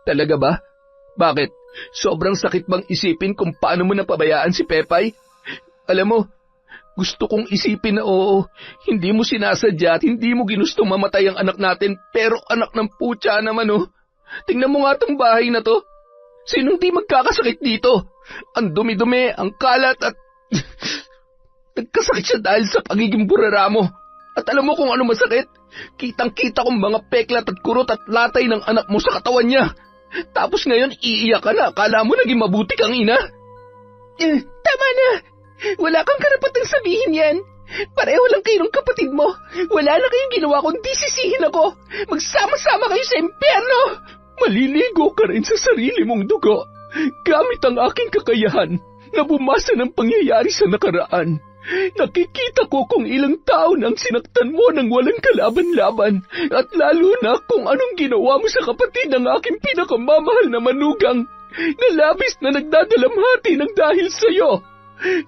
Talaga ba? Bakit? Sobrang sakit bang isipin kung paano mo napabayaan si Pepay? Alam mo, gusto kong isipin na oo, hindi mo sinasadya at hindi mo ginustong mamatay ang anak natin, pero anak ng putya naman oh. Tingnan mo nga tong bahay na to. Sinong di magkakasakit dito? Ang dumi-dumi, ang kalat at... Nagkasakit siya dahil sa pagiging burara mo. At alam mo kung ano masakit? Kitang-kita kong mga peklat at kurot at latay ng anak mo sa katawan niya. Tapos ngayon iiyak ka na, akala mo naging mabuti kang ina? Tama na. Wala kang karapatang sabihin yan. Pareho lang kayo ng kapatid mo. Wala na kayong ginawa kundi sisihin ako. Magsama-sama kayo sa impyerno. Maliligo ka rin sa sarili mong dugo gamit ang aking kakayahan na bumasa ng pangyayari sa nakaraan. Nakikita ko kung ilang taon ang sinaktan mo nang walang kalaban-laban at lalo na kung anong ginawa mo sa kapatid ng aking pinakamamahal na manugang na labis na nagdadalamhati ng dahil sa'yo.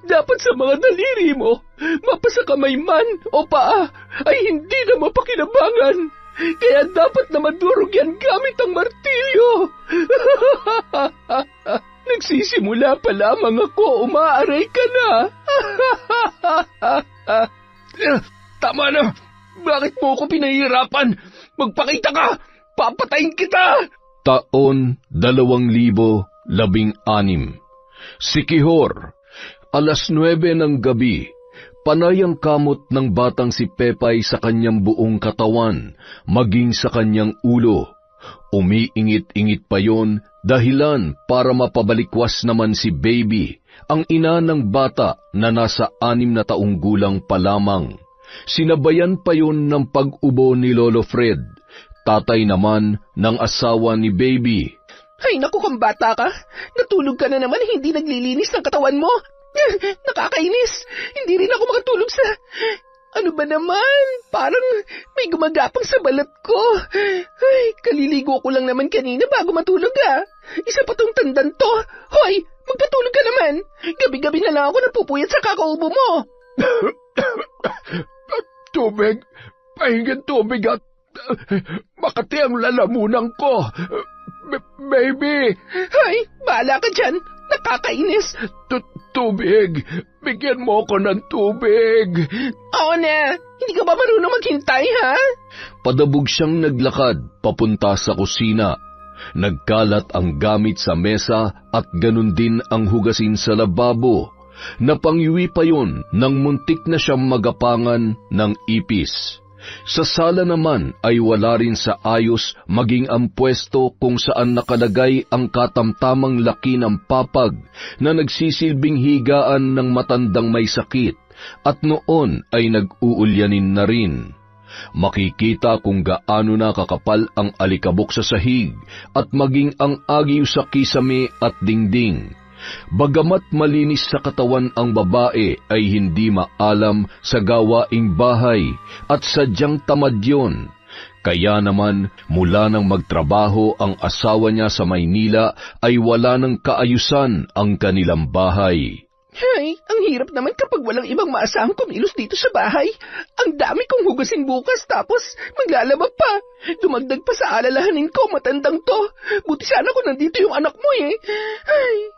Dapat sa mga daliri mo, mapasakamay man o paa ay hindi na mapakinabangan. Kaya dapat na madurog yan gamit ang martilyo. Nagsisimula pa lamang ako, umaaray ka na. Tama na. Bakit mo ako pinahihirapan? Magpakita ka. Papatayin kita. Taon 2016. Si Quijor, 9:00 ng gabi, panay ang kamot ng batang si Pepay sa kanyang buong katawan, maging sa kanyang ulo. Umiingit-ingit pa yon, dahilan para mapabalikwas naman si Baby, ang ina ng bata na nasa 6 na taong gulang pa lamang. Sinabayan pa yon ng pag-ubo ni Lolo Fred, tatay naman ng asawa ni Baby. Ay naku, kung bata ka, natulog ka na naman, hindi naglilinis ng katawan mo. Nakakainis, hindi rin ako makatulog sa... Ano ba naman? Parang may gumagapang sa balat ko. Ay, kaliligo ko lang naman kanina bago matulog Isa pa tong tandan to. Hoy, magpatulog ka naman. Gabi-gabi na lang ako napupuyat sa kakaubo mo. Tubig, pahingin tubig at makati ang lalamunan ko. Baby! Ay, bahala ka dyan. Nakakainis. Tubig! Bigyan mo ko ng tubig! Oo na! Hindi ka ba marunong maghintay, ha? Padabog siyang naglakad papunta sa kusina. Nagkalat ang gamit sa mesa at ganun din ang hugasin sa lababo. Napangyiwi pa yon nang muntik na siyang magapangan ng ipis. Sa sala naman ay wala rin sa ayos maging ang pwesto kung saan nakalagay ang katamtamang laki ng papag na nagsisilbing higaan ng matandang may sakit at noon ay nag-uulyanin na rin. Makikita kung gaano na kakapal ang alikabok sa sahig at maging ang agiw sa kisame at dingding. Bagamat malinis sa katawan ang babae ay hindi maalam sa gawaing bahay at sadyang tamad yun. Kaya naman mula nang magtrabaho ang asawa niya sa Maynila ay wala ng kaayusan ang kanilang bahay. Hey, ang hirap naman kapag walang ibang maasahang kumilos dito sa bahay. Ang dami kong hugasin bukas tapos maglalaba pa. Dumagdag pa sa alalahanin ko, matandang to. Buti sana kung nandito yung anak mo Ay...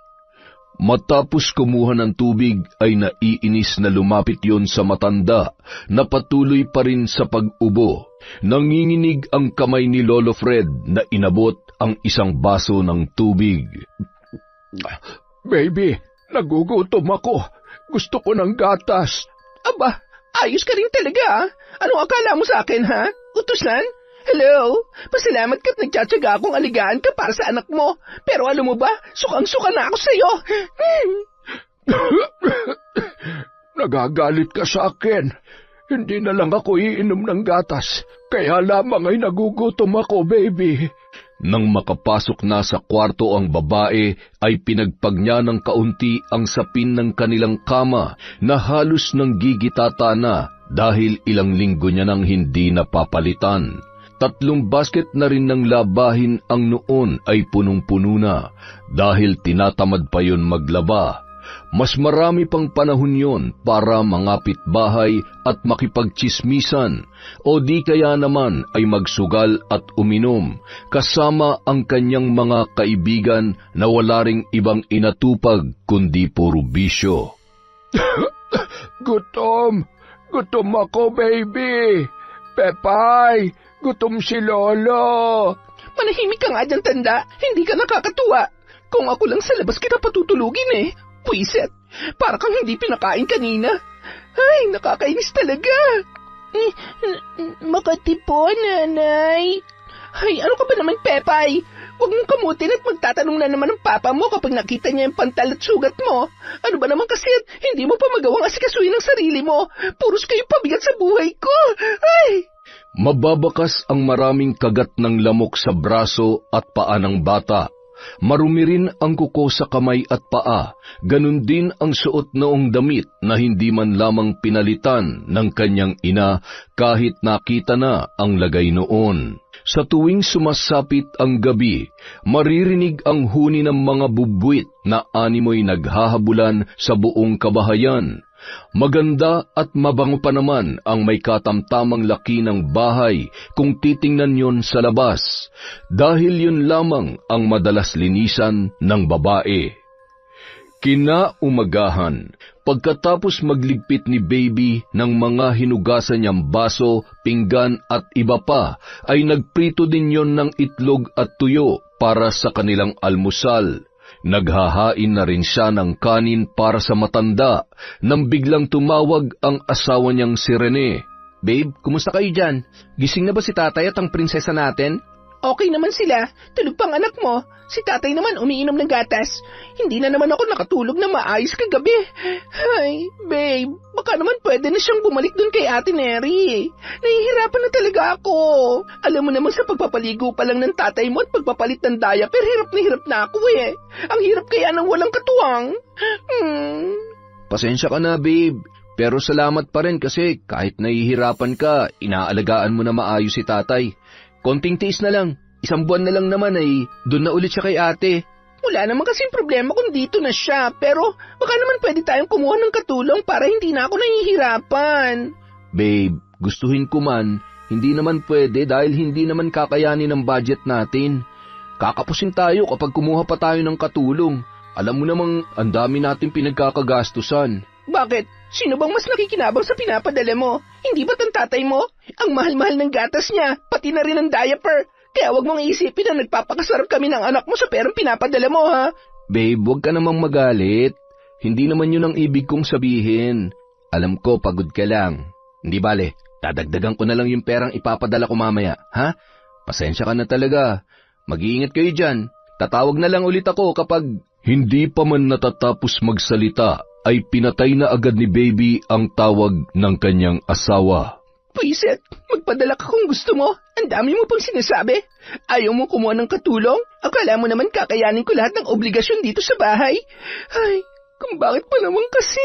Matapos kumuha ng tubig ay naiinis na lumapit yon sa matanda na patuloy pa rin sa pag-ubo. Nanginginig ang kamay ni Lolo Fred na inabot ang isang baso ng tubig. Baby, nagugutom ako. Gusto ko ng gatas. Aba, ayos ka rin talaga Anong akala mo sa akin Utusan? Hello? Pasalamat ka't nagtsatsaga akong aligaan ka para sa anak mo. Pero alam mo ba, sukang-suka na ako sa'yo. Nagagalit ka sa akin. Hindi na lang ako iinom ng gatas. Kaya lamang ay nagugutom ako, baby. Nang makapasok na sa kwarto ang babae, ay pinagpag niya ng kaunti ang sapin ng kanilang kama na halos nang gigitata na dahil ilang linggo niya nang hindi napapalitan. 3 basket na rin ng labahin ang noon ay punong-puno na dahil tinatamad pa yon maglaba. Mas marami pang panahon yon para mangapit bahay at makipagtsismisan o di kaya naman ay magsugal at uminom kasama ang kanyang mga kaibigan na wala ring ibang inatupag kundi puro bisyo. Gutom! Gutom ako, baby! Pepay! Gutom si Lolo! Manahimik ka nga dyan, tanda. Hindi ka nakakatuwa. Kung ako lang sa labas kita patutulugin eh. Puiset, para kang hindi pinakain kanina. Ay, nakakainis talaga. Makati po, nanay. Ay, ano ka ba naman, Pepay? Huwag mong kamutin at magtatanong na naman ng papa mo kapag nakita niya yung pantal at sugat mo. Ano ba naman kasi hindi mo pa magawang asikasuhin ang sarili mo. Puros kayo pabigat sa buhay ko. Ay! Mababakas ang maraming kagat ng lamok sa braso at paa ng bata. Marumi rin ang kuko sa kamay at paa, ganun din ang suot noong damit na hindi man lamang pinalitan ng kanyang ina kahit nakita na ang lagay noon. Sa tuwing sumasapit ang gabi, maririnig ang huni ng mga bubwit na animoy naghahabulan sa buong kabahayan. Maganda at mabango pa naman ang may katamtamang laki ng bahay kung titingnan yon sa labas, dahil yun lamang ang madalas linisan ng babae. Kinaumagahan, pagkatapos magligpit ni Baby ng mga hinugasan niyang baso, pinggan at iba pa, ay nagprito din yon ng itlog at tuyo para sa kanilang almusal. Naghahain na rin siya ng kanin para sa matanda nang biglang tumawag ang asawa niyang si Rene. Babe, kumusta kayo dyan? Gising na ba si tatay at ang prinsesa natin? Okay naman sila. Tulog pang anak mo. Si tatay naman umiinom ng gatas. Hindi na naman ako nakatulog na maayos kagabi. Ay, babe, baka naman pwede na siyang bumalik dun kay Ate Neri. Nahihirapan na talaga ako. Alam mo naman sa pagpapaligo pa lang ng tatay mo at pagpapalit ng diaper, hirap na ako eh. Ang hirap kaya ng walang katuwang. Pasensya ka na, babe. Pero salamat pa rin kasi kahit nahihirapan ka, inaalagaan mo na maayos si tatay. Konting tiis na lang. 1 buwan na lang naman ay doon na ulit siya kay ate. Wala naman kasing problema kung dito na siya, pero baka naman pwede tayong kumuha ng katulong para hindi na ako nahihirapan. Babe, gustuhin ko man, hindi naman pwede dahil hindi naman kakayanin ng budget natin. Kakapusin tayo kapag kumuha pa tayo ng katulong. Alam mo namang ang dami natin pinagkakagastusan. Bakit? Sino bang mas nakikinabang sa pinapadala mo? Hindi ba't ang tatay mo? Ang mahal-mahal ng gatas niya, pati na rin ang diaper. Kaya wag mong isipin na nagpapakasarap kami ng anak mo sa perang pinapadala mo, ha? Babe, wag ka namang magalit. Hindi naman yun ang ibig kong sabihin. Alam ko, pagod ka lang. Hindi bale, dadagdagan ko na lang yung perang ipapadala ko mamaya, ha? Pasensya ka na talaga. Mag-iingat kayo dyan. Tatawag na lang ulit ako kapag... Hindi pa man natatapos magsalita, ay pinatay na agad ni Baby ang tawag ng kanyang asawa. Puiset, magpadala ka kung gusto mo. Ang dami mo pang sinasabi. Ayaw mo kumuha ng katulong? Akala mo naman kakayanin ko lahat ng obligasyon dito sa bahay? Ay, kung bakit pa naman kasi?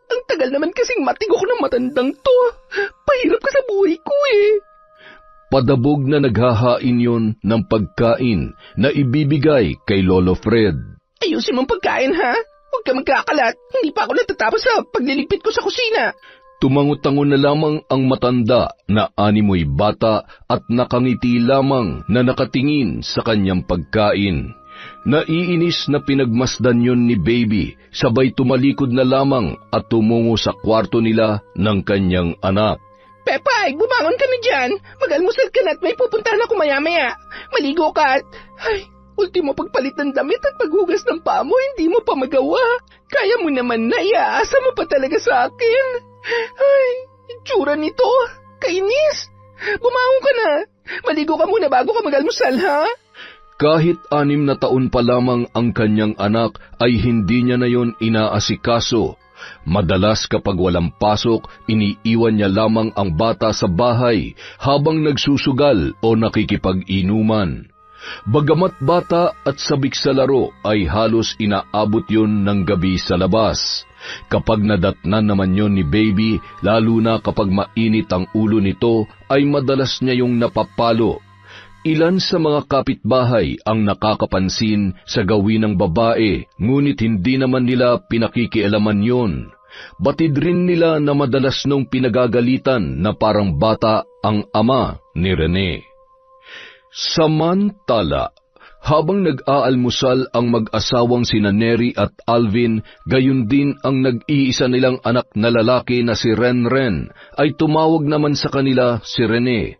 Ang tagal naman kasing matigok ng matandang to. Pahirap ka sa buhay ko eh. Padabog na naghahain yon ng pagkain na ibibigay kay Lolo Fred. Ayusin mong pagkain, ha? Huwag ka magkakalat. Hindi pa ako natatapos sa pagliligpit ko sa kusina. Tumango-tango na lamang ang matanda na animoy bata at nakangiti lamang na nakatingin sa kanyang pagkain. Naiinis na pinagmasdan yon ni Baby, sabay tumalikod na lamang at tumungo sa kwarto nila ng kanyang anak. Pepay, bumangon ka na dyan. Mag-almusal ka na at may pupuntahan ako maya-maya. Maligo ka at... Ay, ultimo pagpalit ng damit at paghugas ng paa mo, hindi mo pa magawa. Kaya mo naman na, iaasa mo pa talaga sa akin. Ay, itsura nito. Kainis. Bumangon ka na. Maligo ka muna bago ka mag-almusal, ha? Kahit 6 na taon pa lamang ang kanyang anak, ay hindi niya na yon inaasikaso. Madalas kapag walang pasok, iniiwan niya lamang ang bata sa bahay habang nagsusugal o nakikipag-inuman. Bagamat bata at sabik sa laro ay halos inaabot yon ng gabi sa labas. Kapag nadatnan naman yon ni Baby, lalo na kapag mainit ang ulo nito, ay madalas niya yung napapalo. Ilan sa mga kapitbahay ang nakakapansin sa gawin ng babae, ngunit hindi naman nila pinakikialaman yon. Batid rin nila na madalas nung pinagagalitan na parang bata ang ama ni Rene. Samantala, habang nag-aalmusal ang mag-asawang sina Neri at Alvin, gayon din ang nag-iisa nilang anak na lalaki na si Renren, ay tumawag naman sa kanila si Rene.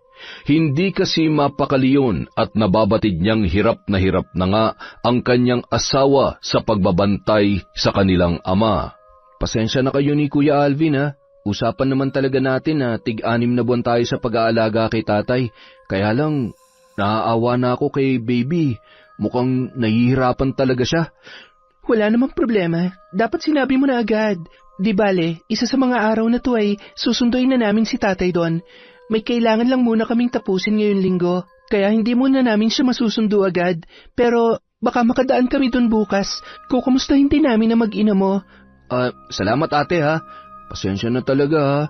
Hindi kasi mapakali yun at nababatid niyang hirap na nga ang kanyang asawa sa pagbabantay sa kanilang ama. Pasensya na kayo ni Kuya Alvin ha. Usapan naman talaga natin na tig-6 na buwan tayo sa pag-aalaga kay tatay. Kaya lang, naaawa na ako kay baby. Mukhang nahihirapan talaga siya. Wala namang problema. Dapat sinabi mo na agad. Di bale, isa sa mga araw na to ay susunduin na namin si tatay doon. May kailangan lang muna kaming tapusin ngayon linggo, kaya hindi muna namin siya masusundo agad. Pero baka makadaan kami doon bukas. Kukumustahin din namin na mag-ina mo. Salamat ate ha. Pasensya na talaga ha.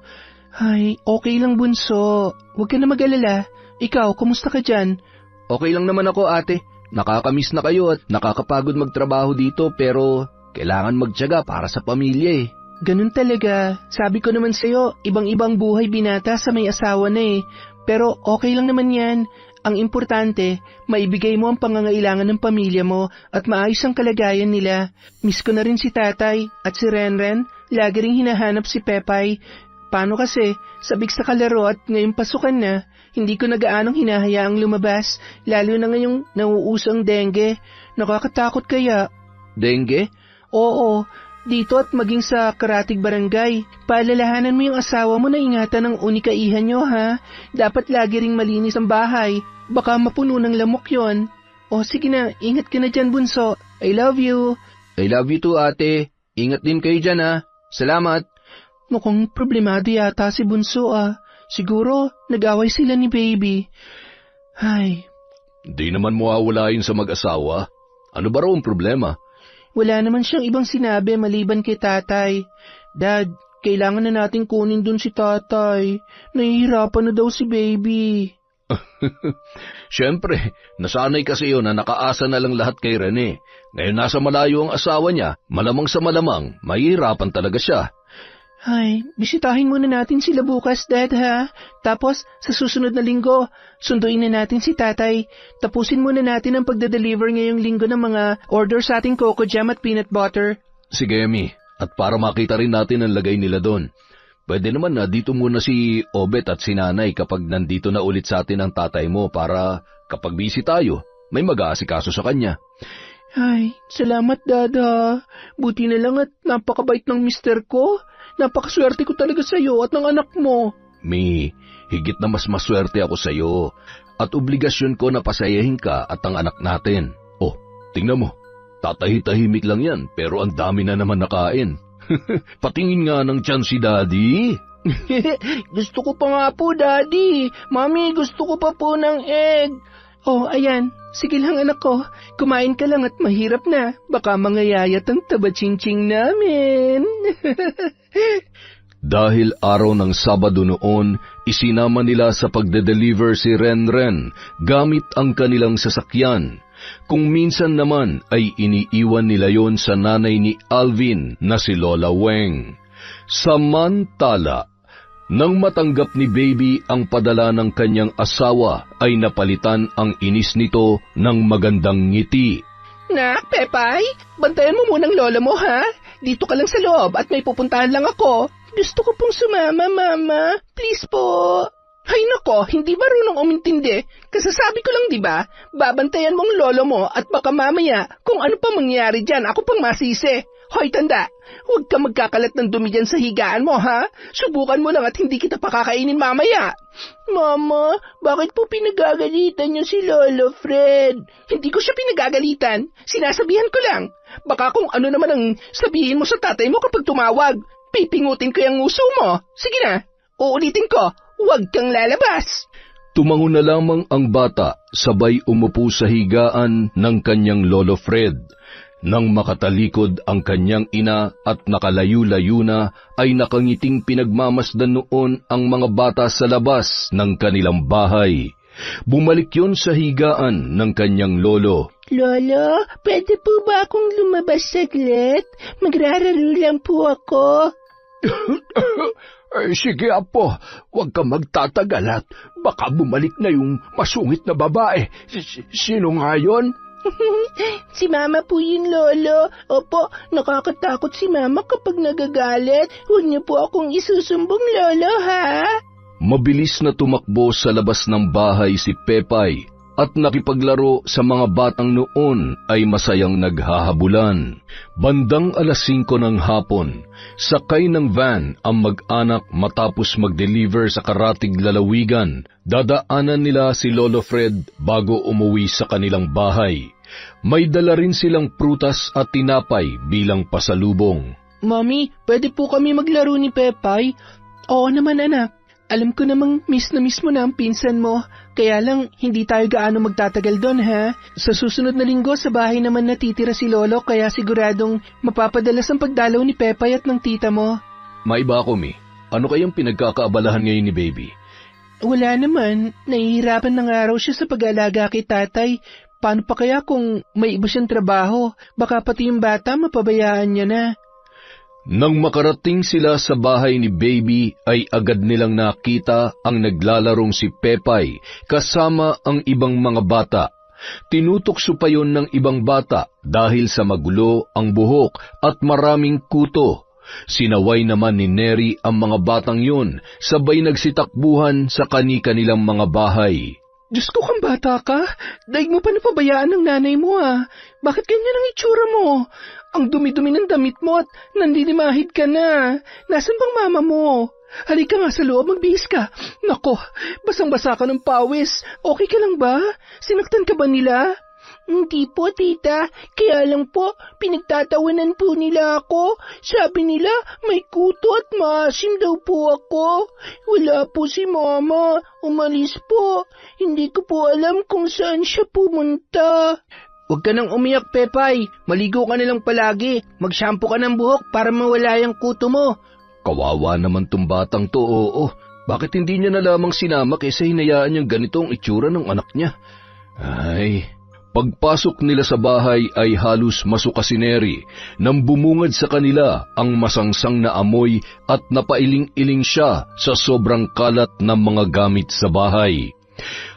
Ay, okay lang bunso. Huwag ka na mag-alala. Ikaw, kumusta ka dyan? Okay lang naman ako ate. Nakakamiss na kayo at nakakapagod magtrabaho dito pero kailangan magtiyaga para sa pamilya eh. Ganun talaga. Sabi ko naman sa'yo, ibang-ibang buhay binata sa may asawa na eh. Pero okay lang naman yan. Ang importante, maibigay mo ang pangangailangan ng pamilya mo at maayos ang kalagayan nila. Miss ko na rin si tatay at si Renren. Lagi ring hinahanap si Pepay. Paano kasi, sabik sa kalaro at ngayong pasukan na, hindi ko nagaanong hinahayaang lumabas, lalo na ngayong nauusang dengue. Nakakatakot kaya. Dengue? Oo. Dito at maging sa Karatig Barangay, paalalahanan mo yung asawa mo na ingatan ng unikaihan nyo ha. Dapat lagi ring malinis ang bahay, baka mapuno ng lamok yon. O sige na, ingat ka na dyan bunso. I love you. I love you too ate. Ingat din kayo dyan ha. Salamat. Mukhang problemado yata si bunso ah. Siguro nag-away sila ni baby. Ay. Di naman mawawalain sa mag-asawa. Ano ba raw ang problema? Wala naman siyang ibang sinabi maliban kay tatay. Dad, kailangan na nating kunin dun si tatay. Nahihirapan na daw si baby. Siyempre, nasanay kasi yun na nakaasa na lang lahat kay Rene. Ngayon nasa malayo ang asawa niya, malamang sa malamang, mahihirapan talaga siya. Ay, bisitahin muna natin sila bukas, Dad, ha? Tapos, sa susunod na linggo, sunduin na natin si tatay. Tapusin muna natin ang pagde-deliver ngayong linggo ng mga order sa ating coco jam at peanut butter. Sige, Emi. At para makita rin natin ang lagay nila doon. Pwede naman na dito muna si Obet at si Nanay kapag nandito na ulit sa atin ang tatay mo para kapag busy tayo, may mag-aasikaso sa kanya. Ay, salamat, Dada. Buti na lang at napakabait ng mister ko. Napakaswerte ko talaga sa iyo at ng anak mo. Mi, higit na mas maswerte ako sa iyo at obligasyon ko na pasayahin ka at ang anak natin. Oh, tingnan mo, tatahi-tahimik lang yan pero ang dami na naman nakain. Patingin nga ng tiyan si Daddy. Gusto ko pa nga po, Daddy. Mami, gusto ko pa po ng egg. Oh, ayan. Sige lang anak ko. Kumain ka lang at mahirap na. Baka mangayayat ang taba-ching-ching namin. Dahil araw ng Sabado noon, isinama nila sa pagde-deliver si Renren gamit ang kanilang sasakyan. Kung minsan naman ay iniiwan nila yon sa nanay ni Alvin na si Lola Weng. Samantala, nang matanggap ni Baby ang padala ng kanyang asawa ay napalitan ang inis nito ng magandang ngiti. Nak, Pepay, bantayan mo munang lola mo ha. Dito ka lang sa loob at may pupuntahan lang ako. Gusto ko pong sumama, Mama. Please po. Hay nako, hindi marunong umintindi. Kasasabi ko lang diba, babantayan mong lolo mo at baka mamaya kung ano pa mangyari dyan, ako pang masisi. Hoy tanda, huwag ka magkakalat ng dumi dyan sa higaan mo ha. Subukan mo lang at hindi kita pakakainin mamaya. Mama, bakit po pinagagalitan niyo si Lolo Fred? Hindi ko siya pinagagalitan, sinasabihan ko lang. Baka kung ano naman ang sabihin mo sa tatay mo kapag tumawag, pipingutin ko yung nguso mo. Sige na, uulitin ko. Huwag kang lalabas! Tumango na lamang ang bata, sabay umupo sa higaan ng kanyang Lolo Fred. Nang makatalikod ang kanyang ina at nakalayo-layo na, ay nakangiting pinagmamasdan noon ang mga bata sa labas ng kanilang bahay. Bumalik yon sa higaan ng kanyang lolo. Lolo, pwede po ba akong lumabas saglit? Magrararo lang po ako. Sige apo, huwag ka magtatagal at baka bumalik na yung masungit na babae. Sino nga yun? Si Mama po yun, Lolo. Opo, nakakatakot si Mama kapag nagagalit. Huwag niyo po akong isusumbong, Lolo, ha? Mabilis na tumakbo sa labas ng bahay si Pepay at nakipaglaro sa mga batang noon ay masayang naghahabulan. Bandang 5:00 ng hapon, sakay ng van ang mag-anak matapos mag-deliver sa Karatig lalawigan. Dadaanan nila si Lolo Fred bago umuwi sa kanilang bahay. May dala rin silang prutas at tinapay bilang pasalubong. Mami, pwede po kami maglaro ni Pepay? Oo naman, anak. Alam ko namang miss na miss mo na ang pinsan mo. Kaya lang, hindi tayo gaano magtatagal doon, ha? Sa susunod na linggo, sa bahay naman natitira si Lolo, kaya siguradong mapapadalas ang pagdalaw ni Pepay at ng tita mo. Maiba ako, Mi. Ano kayang pinagkakaabalahan ngayon ni Baby? Wala naman. Nahihirapan na nga raw siya sa pag-alaga kay tatay. Paano pa kaya kung may iba siyang trabaho? Baka pati yung bata mapabayaan niya na. Nang makarating sila sa bahay ni Baby, ay agad nilang nakita ang naglalarong si Pepay kasama ang ibang mga bata. Tinutokso pa yon ng ibang bata dahil sa magulo ang buhok at maraming kuto. Sinaway naman ni Neri ang mga batang yon, sabay nagsitakbuhan sa kani-kanilang mga bahay. Diyos ko, kang bata ka. Daig mo pa napabayaan ng nanay mo, ha? Bakit ganyan ang itsura mo? Ang dumi-dumi ng damit mo at nandinimahid ka na. Nasaan bang mama mo? Halika nga sa loob, magbihis ka. Nako, basang-basa ka ng pawis. Okay ka lang ba? Sinaktan ka ba nila? Hindi po, tita. Kaya lang po, pinagtatawanan po nila ako. Sabi nila, may kuto at maasim daw po ako. Wala po si mama. Umalis po. Hindi ko po alam kung saan siya pumunta. Huwag ka nang umiyak, Pepay. Maligo ka nilang palagi. Mag-shampoo ka ng buhok para mawala yung kuto mo. Kawawa naman tong batang to, oo. Bakit hindi niya na lamang sinama kaysa hinayaan niyang ganito ang itsura ng anak niya? Ay... Pagpasok nila sa bahay ay halos masuka si Neri nang bumungad sa kanila ang masangsang na amoy at napailing-iling siya sa sobrang kalat ng mga gamit sa bahay.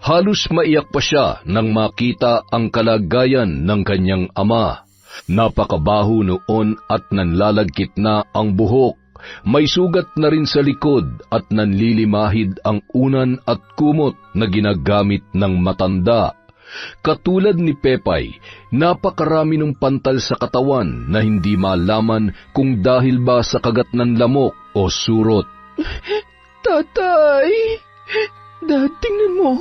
Halos maiyak pa siya nang makita ang kalagayan ng kanyang ama. Napakabaho noon at nanlalagkit na ang buhok. May sugat na rin sa likod at nanlilimahid ang unan at kumot na ginagamit ng matanda. Katulad ni Pepay, napakarami ng pantal sa katawan na hindi malaman kung dahil ba sa kagat ng lamok o surot. Tatay! Dad, tingnan mo.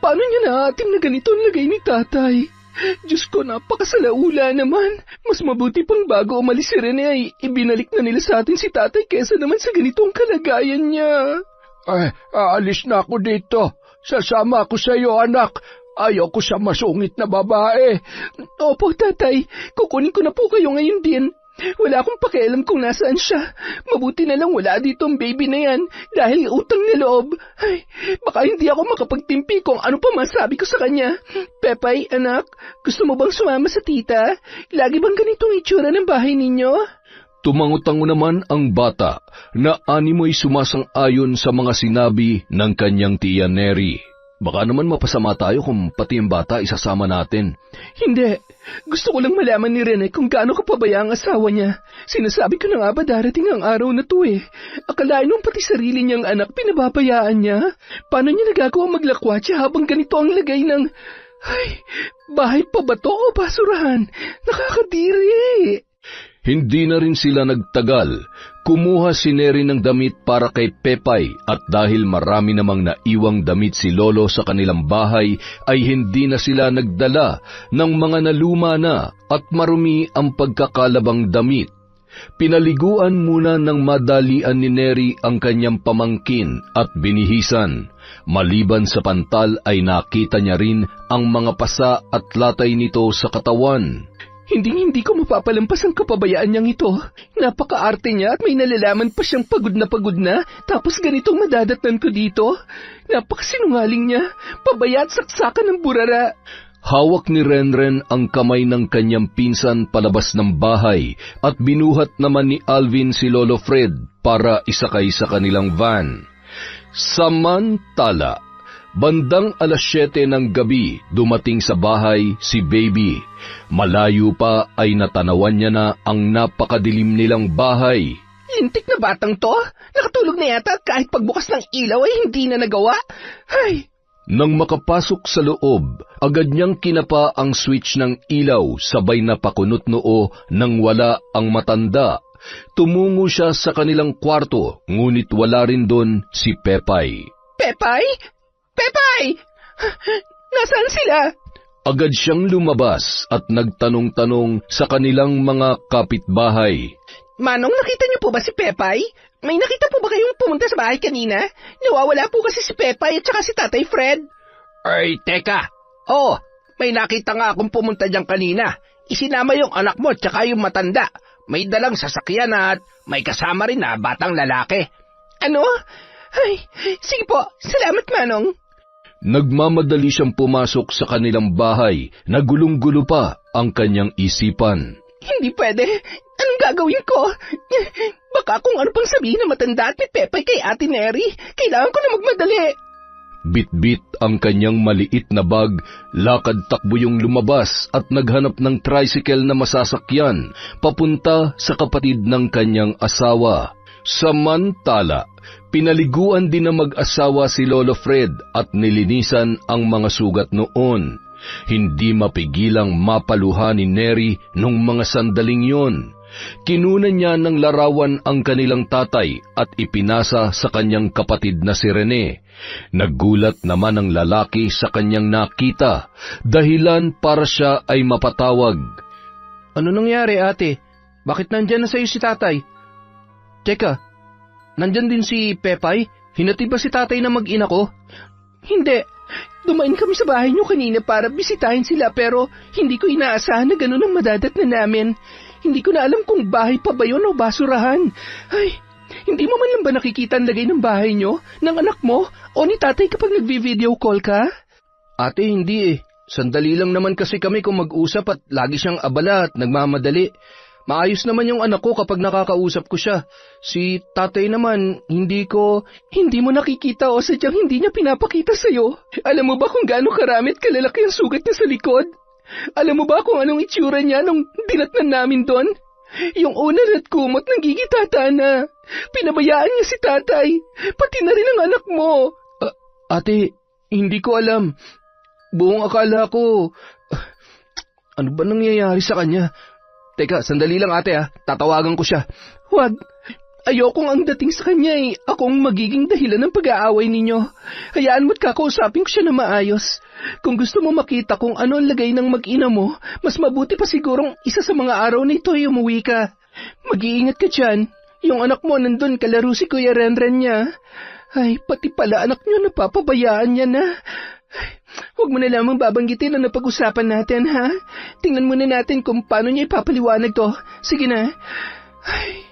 Paano niya naating na ganito ang lagay ni tatay? Diyos ko, napakasalaula naman. Mas mabuti pang bago umalis si Rene ay ibinalik na nila sa atin si tatay kesa naman sa ganitong kalagayan niya. Ay, aalis na ako dito. Sasama ako sa iyo, anak. Ayaw ko sa masungit na babae. Opo, tatay. Kukunin ko na po kayo ngayon din. Wala akong pakialam kung nasaan siya. Mabuti na lang wala dito ang baby na yan dahil utang na loob. Ay, baka hindi ako makapagtimpi kung ano pa masabi ko sa kanya. Pepay, anak, gusto mo bang sumama sa tita? Lagi bang ganitong itsura ng bahay ninyo? Tumangutango naman ang bata na animoy sumasang-ayon sa mga sinabi ng kanyang tiya Neri. Baka naman mapasama tayo kung pati ang bata isasama natin. Hindi. Gusto ko lang malaman ni Rene kung gaano kapabaya ang asawa niya. Sinasabi ko na nga ba darating ang araw na to eh. Akalain nung pati sarili niyang anak pinababayaan niya. Paano niya nagagawa maglakwatsa habang ganito ang lagay ng... Ay, bahay pa ba to o basurahan? Nakakadiri. Hindi na rin sila nagtagal. Kumuha si Neri ng damit para kay Pepay at dahil marami namang naiwang damit si Lolo sa kanilang bahay ay hindi na sila nagdala ng mga naluma na at marumi ang pagkakalabang damit. Pinaliguan muna ng madalian ni Neri ang kanyang pamangkin at binihisan. Maliban sa pantal ay nakita niya rin ang mga pasa at latay nito sa katawan. Hindi ko mapapalampas ang kapabayaan niyang ito. Napakaarte niya at may nalalaman pa siyang pagod na, tapos ganitong madadatnan ko dito. Napakasinungaling niya, pabaya at saksakan ng burara. Hawak ni Renren ang kamay ng kanyang pinsan palabas ng bahay at binuhat naman ni Alvin si Lolo Fred para isakay sa kanilang van. Samantala, bandang 7:00 ng gabi, dumating sa bahay si Baby. Malayo pa ay natanawan niya na ang napakadilim nilang bahay. Lintik na batang to, nakatulog na yata at kahit pagbukas ng ilaw ay hindi na nagawa. Ay! Nang makapasok sa loob, agad niyang kinapa ang switch ng ilaw, sabay na pakunot noo nang wala ang matanda. Tumungo siya sa kanilang kwarto, ngunit wala rin doon si Pepay. Pepay? Pepay! Nasaan sila? Agad siyang lumabas at nagtanong-tanong sa kanilang mga kapitbahay. Manong, nakita niyo po ba si Pepay? May nakita po ba kayong pumunta sa bahay kanina? Nawawala po kasi si Pepay at saka si Tatay Fred. Ay, teka. Oh, May nakita nga akong pumunta dyan kanina. Isinama yung anak mo at saka yung matanda. May dalang sasakyan at may kasama rin na batang lalaki. ano? Ay, sige po, salamat Manong. Nagmamadali siyang pumasok sa kanilang bahay, nagulong-gulo pa ang kanyang isipan. Hindi pwede. Anong gagawin ko? Baka kung ano pang sabihin na matanda at may Pepay kay Ate Neri, kailangan ko na magmadali. Bit-bit ang kanyang maliit na bag, lakad-takbo yung lumabas at naghanap ng tricycle na masasakyan papunta sa kapatid ng kanyang asawa. Samantala, pinaliguan din ng mag-asawa si Lolo Fred at nilinisan ang mga sugat noon. Hindi mapigilang mapaluha ni Neri nung mga sandaling yon. Kinunan niya ng larawan ang kanilang tatay at ipinasa sa kanyang kapatid na si Rene. Naggulat naman ang lalaki sa kanyang nakita, dahilan para siya ay mapatawag. Ano nangyari ate? Bakit nandyan na sa'yo si tatay? Teka, nandyan din si Pepay? Hinatid ba si tatay na mag-ina ko? Hindi. Dumain kami sa bahay niyo kanina para bisitahin sila pero hindi ko inaasahan na ganun ang madadat na namin. Hindi ko na alam kung bahay pa ba yun o basurahan. Ay, hindi mo man lang ba nakikita ang lagay ng bahay niyo, ng anak mo, o ni tatay kapag nagvi-video call ka? Ate, hindi eh. Sandali lang naman kasi kami kung mag-usap at lagi siyang abala at nagmamadali. Maayos naman yung anak ko kapag nakakausap ko siya. Si tatay naman, hindi mo nakikita o sadyang hindi niya pinapakita sa'yo. Alam mo ba kung gaano karami at kalalaki ang sugat niya sa likod? Alam mo ba kung anong itsura niya nung dinatnan namin doon? Yung unan at kumot ng gigitata na. Pinabayaan niya si tatay, pati na rin ang anak mo. Ate, hindi ko alam. Buong akala ko, ano ba nangyayari sa kanya? Teka, sandali lang ate tatawagan ko siya. Huwag, ayokong ang dating sa kanya akong magiging dahilan ng pag-aaway ninyo. Hayaan mo't kakausapin ko siya na maayos. Kung gusto mo makita kung ano ang lagay ng mag-ina mo, mas mabuti pa sigurong isa sa mga araw na ito ay umuwi ka. Mag-iingat ka dyan. Yung anak mo nandun kalaro si Kuya Renren niya. Ay, pati pala anak niyo napapabayaan niya na. Huwag mo na lamang babanggitin ang napag-usapan natin, ha? Tingnan muna natin kung paano niya ipapaliwanag to. Sige na. Ay.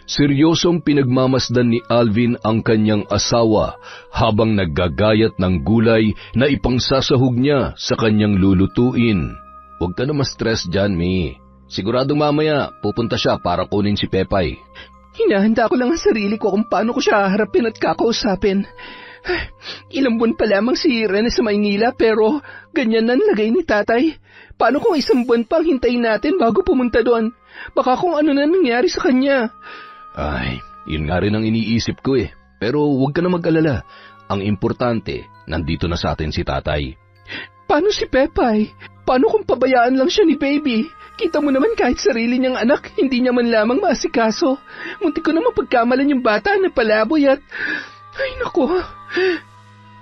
Seryosong pinagmamasdan ni Alvin ang kanyang asawa habang naggagayat ng gulay na ipangsasahog niya sa kanyang lulutuin. Huwag ka na ma-stress dyan, Mi. Siguradong mamaya pupunta siya para kunin si Pepay. Hinahanda ko lang ang sarili ko kung paano ko siya haharapin at kakausapin. Ilang buwan pa lamang si Rene sa Maynila pero ganyan na lagay ni tatay. Paano kung 1 buwan pang hintayin natin bago pumunta doon? Baka kung ano na nangyari sa kanya. Ay, yun nga rin ang iniisip ko eh. Pero huwag ka na mag-alala. Ang importante, nandito na sa atin si tatay. Paano si Pepay? Paano kung pabayaan lang siya ni Baby? Kita mo naman kahit sarili niyang anak, hindi niya man lamang maasikaso. Muntik ko naman pagkamalan yung bata na palaboy at... Ay, naku.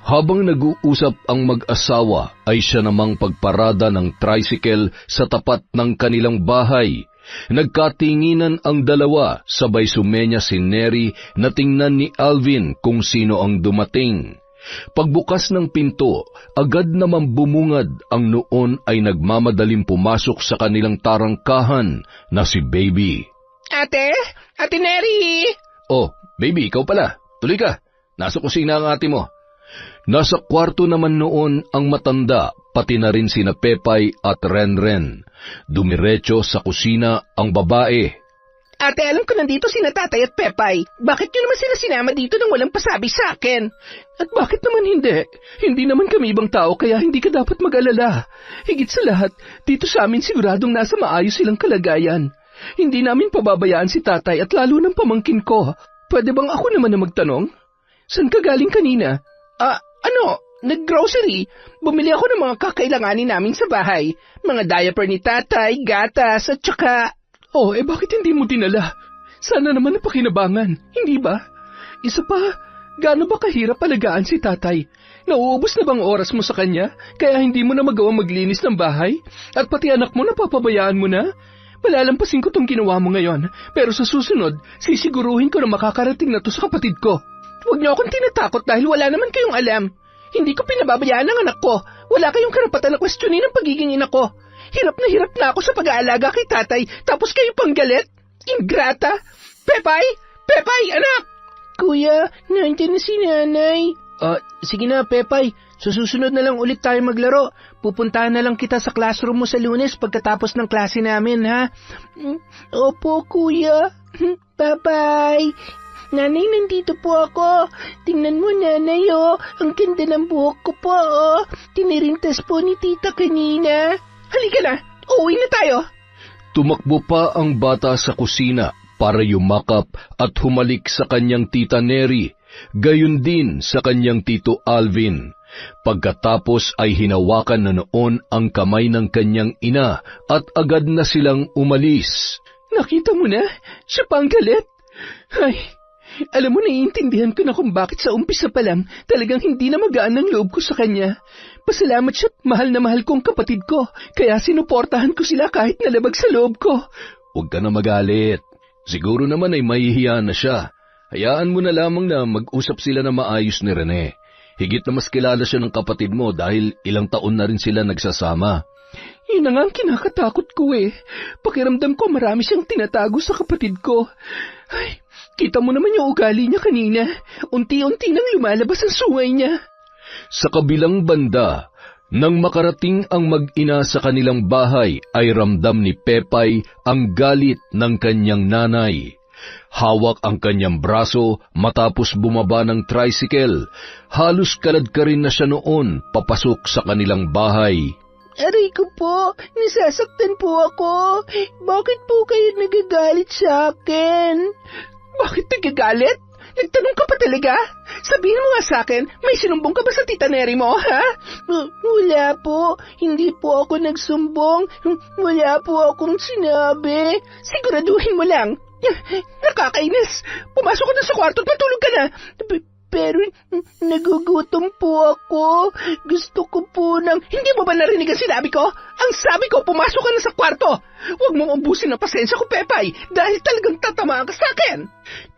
Habang nag-uusap ang mag-asawa, ay siya namang pagparada ng tricycle sa tapat ng kanilang bahay. Nagkatinginan ang dalawa, sabay sumenya si Neri na tingnan ni Alvin kung sino ang dumating. Pagbukas ng pinto, agad naman bumungad ang noon ay nagmamadaling pumasok sa kanilang tarangkahan na si Baby. Ate? Ate Neri! Oh, Baby, ikaw pala. Tuloy ka. Nasa kusina ang ate mo. Nasa kwarto naman noon ang matanda, pati na rin sina Pepay at Renren. Dumiretso sa kusina ang babae. Ate, alam ko nandito sina Tatay at Pepay. Bakit nyo naman sila sinama dito nang walang pasabi sa akin? At bakit naman hindi? Hindi naman kami ibang tao kaya hindi ka dapat mag-alala. Higit sa lahat, dito sa amin siguradong nasa maayos silang kalagayan. Hindi namin pababayaan si Tatay at lalo ng pamangkin ko. Pwede bang ako naman na magtanong? Saan ka galing kanina? Nag-grocery. Bumili ako ng mga kakailanganin namin sa bahay. Mga diaper ni Tatay, gatas, at saka... Oh, bakit hindi mo dinala? Sana naman napakinabangan, hindi ba? Isa pa, gaano ba kahirap alagaan si Tatay? Nauubos na bang oras mo sa kanya, kaya hindi mo na magawang maglinis ng bahay? At pati anak mo napapabayaan mo na? Malalampasin ko tong ginawa mo ngayon, pero sa susunod, sisiguruhin ko na makakarating na to sa kapatid ko. Huwag niyo akong tinatakot dahil wala naman kayong alam. Hindi ko pinababayaan ang anak ko. Wala kayong karapatan na kwestiyonin ang pagiging ina ko. Hirap na ako sa pag-aalaga kay Tatay, tapos kayo pang galit? Ingrata! Pepay! Pepay, anak! Kuya, nandiyan na si Nanay. Sige na, Pepay. Sa susunod na lang ulit tayo maglaro. Pupuntahan na lang kita sa classroom mo sa Lunes pagkatapos ng klase namin, ha? Opo, Kuya. Bye-bye. Nanay, nandito po ako. Tingnan mo, Nanay, oh. Ang ganda ng buhok ko po, oh. Tinirintas po ni Tita kanina. Halika na, uuwi na tayo. Tumakbo pa ang bata sa kusina para yumakap at humalik sa kanyang tita Neri, gayon din sa kanyang tito Alvin. Pagkatapos ay hinawakan na noon ang kamay ng kanyang ina at agad na silang umalis. Nakita mo na, siya pa ang galit. Ay, alam mo, naiintindihan ko na kung bakit sa umpisa pa lang talagang hindi na magaan ang loob ko sa kanya. Pasalamat siya't mahal na mahal kong kapatid ko, kaya sinuportahan ko sila kahit nalabag sa loob ko. Huwag ka na magalit. Siguro naman ay mahihiya na siya. Hayaan mo na lamang na mag-usap sila na maayos ni Rene. Higit na mas kilala siya ng kapatid mo dahil ilang taon na rin sila nagsasama. Yun na nga ang kinakatakot ko eh. Pakiramdam ko marami siyang tinatago sa kapatid ko. Ay, kita mo naman yung ugali niya kanina. Unti-unti nang lumalabas ang sungay niya. Sa kabilang banda, nang makarating ang mag-ina sa kanilang bahay, ay ramdam ni Pepay ang galit ng kanyang nanay. Hawak ang kanyang braso matapos bumaba ng tricycle. Halos kalad ka rin na siya noon papasok sa kanilang bahay. Aray ko po, nasasaktan po ako. Bakit po kayo nagagalit sa akin? Bakit nagagalit? Nagtanong ka pa talaga? Sabihin mo nga sa akin, may sinumbong ka ba sa tita Neri mo, ha? Wala po. Hindi po ako nagsumbong. Wala po akong sinabi. Siguraduhin mo lang. Nakakainis. Pumasok ka na sa kwarto at matulog ka na. Pero nagugutom po ako. Gusto ko po ng... Hindi mo ba narinig ang sinabi ko? Ang sabi ko, pumasok ka na sa kwarto. Huwag mong umbusin ang pasensya ko, Pepay, dahil talagang tatamaan ka sa akin.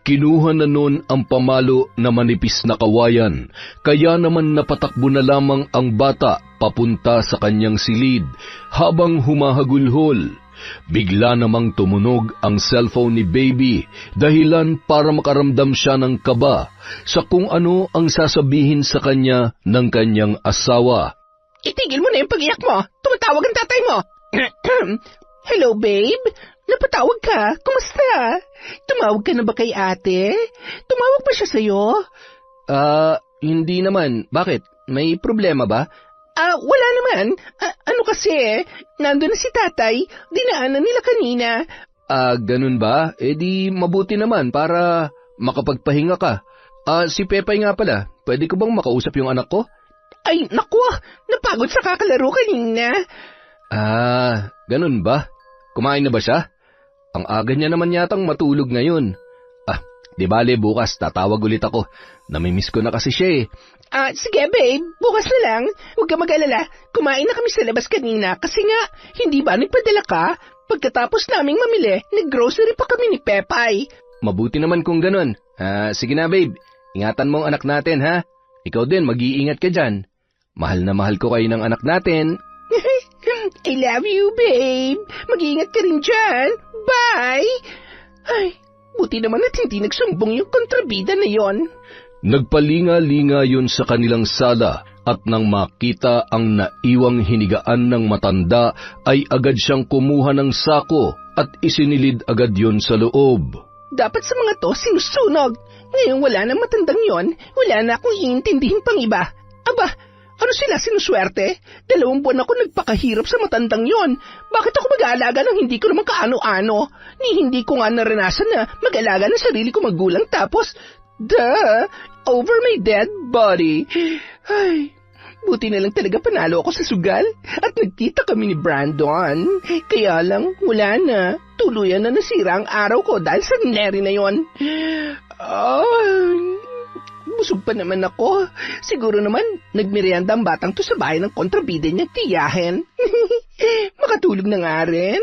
Kinuha na nun ang pamalo na manipis na kawayan, kaya naman napatakbo na lamang ang bata papunta sa kanyang silid habang humahagulhol. Bigla namang tumunog ang cellphone ni Baby, dahilan para makaramdam siya ng kaba sa kung ano ang sasabihin sa kanya ng kanyang asawa. Itigil mo na yung pag-iyak mo. Tumatawag ang tatay mo. Hello, babe. Napatawag ka? Kumusta? Tumawag ka na ba kay ate? Tumawag ba siya sa'yo? Hindi naman. Bakit? May problema ba? Wala naman. Ano kasi, nandun na si tatay. Dinaanan nila kanina. Ganun ba? Di mabuti naman para makapagpahinga ka. Si Pepay nga pala. Pwede ko bang makausap yung anak ko? Ay, naku! Napagod sa kakalaro kanina. Ganun ba? Kumain na ba siya? Ang aga niya naman yatang matulog ngayon. Di bale bukas tatawag ulit ako. Namimiss ko na kasi siya eh. Sige babe, bukas na lang. Huwag ka mag-alala. Kumain na kami sa labas kanina kasi nga, hindi ba nagpadala ka? Pagkatapos naming mamili, nag-grocery pa kami ni Pepay. Mabuti naman kung ganun. Sige na babe, ingatan mo ang anak natin ha. Ikaw din, mag-iingat ka dyan. Mahal na mahal ko kayo ng anak natin. I love you, babe. Mag-iingat ka rin dyan. Bye! Ay, buti naman at hindi nagsumbong yung kontrabida na yon. Nagpalinga-linga yun sa kanilang sala at nang makita ang naiwang hinigaan ng matanda ay agad siyang kumuha ng sako at isinilid agad yun sa loob. Dapat sa mga to sinusunog. Ngayon wala na matandang yon, wala na akong iintindihin pang iba. Aba, ano sila sinuswerte? 2 buwan ako nagpakahirap sa matandang yon. Bakit ako mag-aalaga ng hindi ko naman kaano-ano? Ni hindi ko nga naranasan na mag-alaga ng sarili ko magulang tapos, over my dead body. Ay, buti na lang talaga panalo ako sa sugal at nagkita kami ni Brandon. Kaya lang, wala na. Tuluyan na nasira ang araw ko dahil sa nangyari na yon. Busog pa naman ako. Siguro naman, nagmerienda ang batang to sa bahay ng kontrabida niya tiyahin. Makatulog na nga rin.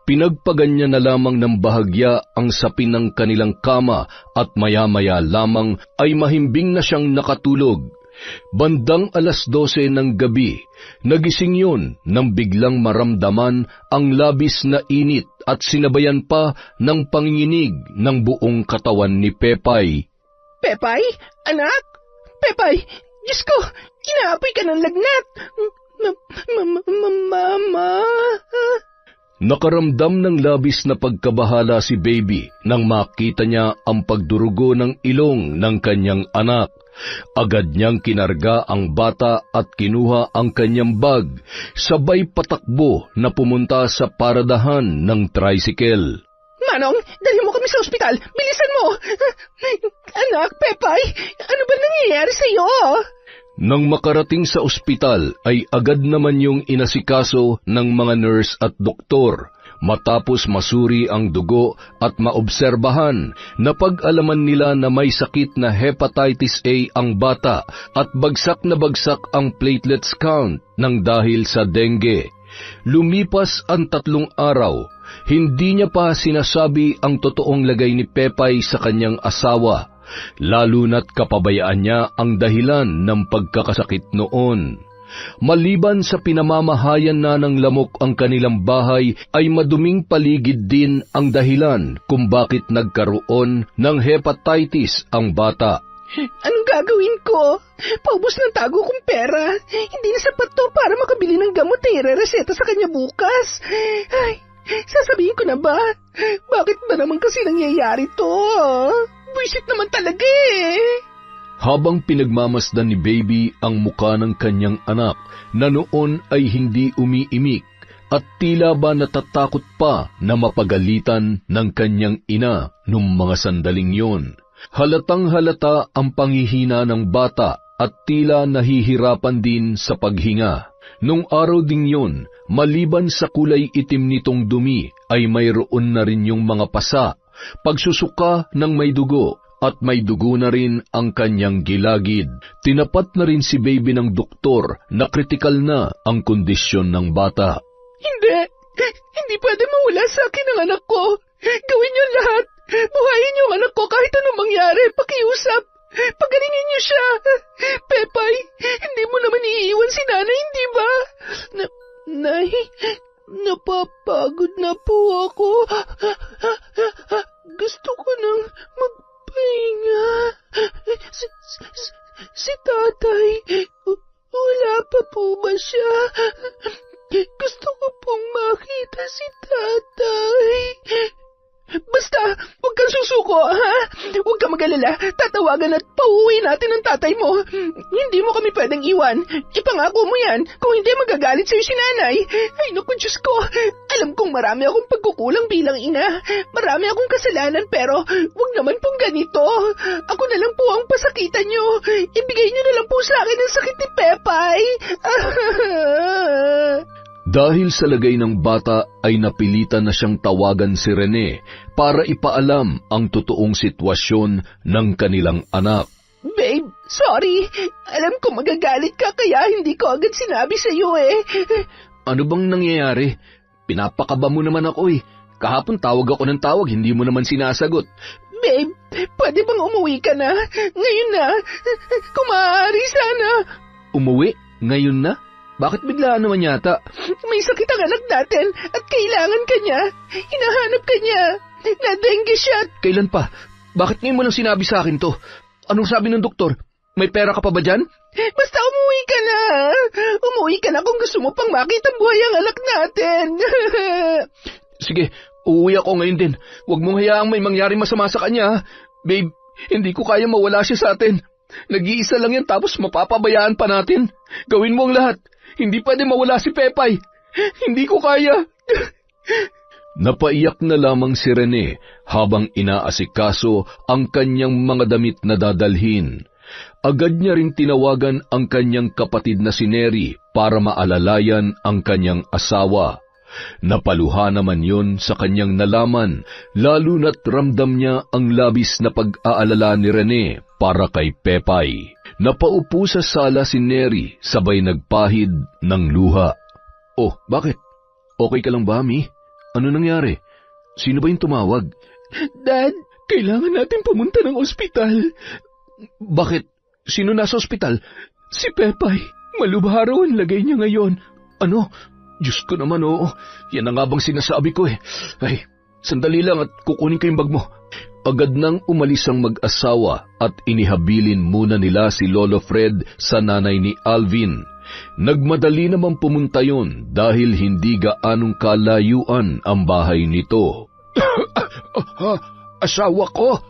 Pinagpaganya na lamang ng bahagya ang sapin ng kanilang kama at maya-maya lamang ay mahimbing na siyang nakatulog. Bandang 12:00 ng gabi, nagising yun nang biglang maramdaman ang labis na init at sinabayan pa ng panginginig ng buong katawan ni Pepay. Pepay? Anak? Pepay! Diyos ko! Inaapoy ka ng lagnat! Mama! Nakaramdam ng labis na pagkabahala si Baby nang makita niya ang pagdurugo ng ilong ng kanyang anak. Agad niyang kinarga ang bata at kinuha ang kanyang bag, sabay patakbo na pumunta sa paradahan ng tricycle. Manong, dalhin mo kami sa ospital! Bilisan mo! Anak, Pepay, ano ba nangyayari sa iyo? Nang makarating sa ospital ay agad naman yung inasikaso ng mga nurse at doktor. Matapos masuri ang dugo at maobserbahan, napag-alaman nila na may sakit na hepatitis A ang bata at bagsak na bagsak ang platelets count ng dahil sa dengue. Lumipas ang 3 araw, hindi niya pa sinasabi ang totoong lagay ni Pepay sa kanyang asawa, lalo na't kapabayaan niya ang dahilan ng pagkakasakit noon. Maliban sa pinamamahayan na ng lamok ang kanilang bahay, ay maduming paligid din ang dahilan kung bakit nagkaroon ng hepatitis ang bata. Anong gagawin ko? Paubos ng tago kong pera. Hindi na sapat to para makabili ng gamot na irereseta sa kanya bukas. Ay, sasabihin ko na ba? Bakit ba naman kasi nangyayari to? Buisit naman talaga eh. Habang pinagmamasdan ni Baby ang muka ng kanyang anak na noon ay hindi umiimik at tila ba natatakot pa na mapagalitan ng kanyang ina nung mga sandaling yon. Halatang halata ang panghihina ng bata at tila nahihirapan din sa paghinga. Nung araw ding yon, maliban sa kulay itim nitong dumi ay mayroon na rin yung mga pasa, pagsusuka ng may dugo, at may dugo na rin ang kanyang gilagid. Tinapat na rin si Baby ng doktor na kritikal na ang kondisyon ng bata. Hindi pwede mawala sa akin ang anak ko. Gawin niyo lahat. Buhayin yung anak ko kahit anong mangyari. Pakiusap. Pagalingin niyo siya. Pepay, hindi mo naman iiwan si nanay, hindi ba? Nay, napapagod na po ako. Gusto ko nang magpahinga. Si tatay, wala pa po ba siya? Gusto ko pong makita si tatay. Basta, huwag kang susuko, ha? Huwag kang mag-alala. Tatawagan at pauwi natin ang tatay mo. Hindi mo kami pwedeng iwan. Ipangako mo yan. Kung hindi, magagalit sa'yo si nanay. Ay, naku, Diyos ko. Alam kong marami akong pagkukulang bilang ina. Marami akong kasalanan, pero huwag naman pong ganito. Ako na lang po ang pasakitan nyo. Ibigay nyo na lang po sa akin ang sakit ni Pepay. Dahil sa lagay ng bata ay napilitan na siyang tawagan si Rene para ipaalam ang totoong sitwasyon ng kanilang anak. Babe, sorry. Alam ko magagalit ka kaya hindi ko agad sinabi sa iyo eh. Ano bang nangyayari? Pinapakaba mo naman ako eh. Kahapon tawag ako ng tawag, hindi mo naman sinasagot. Babe, pwede bang umuwi ka na? Ngayon na. Kung maaari sana. Umuwi? Ngayon na? Bakit biglaan naman yata? May sakit ang anak natin at kailangan ka niya. Hinahanap ka niya. Na-dengue siya. Kailan pa? Bakit ngayon mo lang sinabi sa akin to? Anong sabi ng doktor? May pera ka pa ba dyan? Basta umuwi ka na. Umuwi ka na kung gusto mo pang makita buhay ang anak natin. Sige, uuwi ako ngayon din. Huwag mong hayaang may mangyari masama sa kanya. Babe, hindi ko kaya mawala siya sa atin. Nag-iisa lang yan tapos mapapabayaan pa natin. Gawin mo ang lahat. Hindi pwede mawala si Pepay. Hindi ko kaya. Napaiyak na lamang si Rene habang inaasikaso ang kanyang mga damit na dadalhin. Agad niya ring tinawagan ang kanyang kapatid na si Neri para maalalayan ang kanyang asawa. Napaluha naman yon sa kanyang nalaman, lalo na't ramdam niya ang labis na pag-aalala ni Rene para kay Pepay. Napaupo sa sala si Neri, sabay nagpahid ng luha. Oh, bakit? Okay ka lang ba, Mi? Ano nangyari? Sino ba yung tumawag? Dad, kailangan natin pumunta ng ospital. Bakit? Sino nasa ospital? Si Pepay. Malubha raw ang lagay niya ngayon. Ano? Diyos ko naman, oo. Yan na nga bang sinasabi ko eh. Ay, sandali lang at kukunin ko yung bag mo. Agad nang umalis ang mag-asawa at inihabilin muna nila si Lolo Fred sa nanay ni Alvin. Nagmadali naman pumunta yon dahil hindi gaanong kalayuan ang bahay nito. Asawa ko,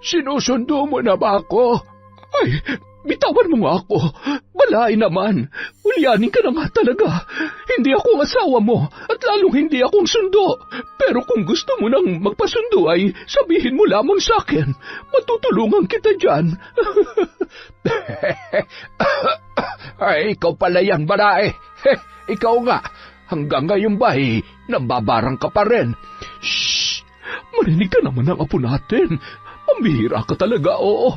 sinusundo mo na ba ako? Ay, bitawan mo nga ako. Balay naman. Ulyanin ka na nga talaga. Hindi ako ang asawa mo at lalong hindi akong sundo. Pero kung gusto mo nang magpasundo ay sabihin mo lamang sa akin. Matutulungan kita dyan. Ay, ikaw pala yan, babae. Ikaw nga. Hanggang ngayon ba nambabarang ka pa rin? Shh! Marinig ka naman ng apo natin. Pambihira ka talaga, oo.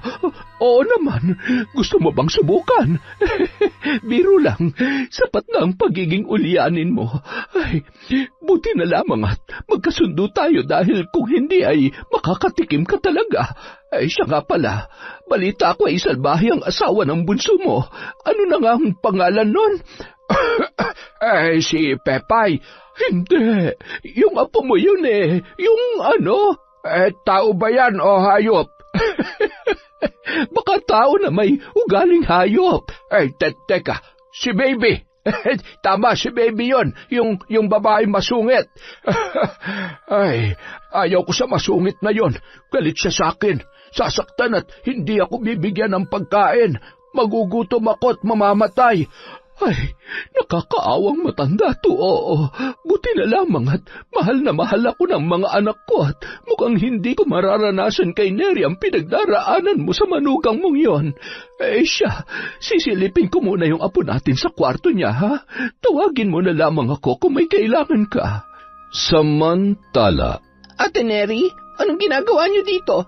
Oo naman. Gusto mo bang subukan? Biro lang. Sapat na ang pagiging ulyanin mo. Ay, buti na lamang at magkasundo tayo dahil kung hindi ay makakatikim ka talaga. Ay, siya nga pala. Balita ko ay salbahe ang asawa ng bunso mo. Ano na nga ang pangalan nun? Ay, si Pepay. Hindi. Yung apo mo yun eh. Yung ano... tao ba yan o hayop? Baka tao na may ugaling hayop. Teka, si Baby. Tama, si Baby yon, yung babae masungit. Ay, ayaw ko sa masungit na yon. Galit siya sa akin. Sasaktan at hindi ako bibigyan ng pagkain. Magugutom ako at mamamatay. Ay, nakakaawang matanda to, oo. Buti na lamang at mahal na mahal ako ng mga anak ko at mukhang hindi ko mararanasan kay Neri ang pinagdaraanan mo sa manugang mong yon. Siya, sisilipin ko muna yung apo natin sa kwarto niya, ha? Tawagin mo na lamang ako kung may kailangan ka. Samantala. Ate Neri, anong ginagawa niyo dito?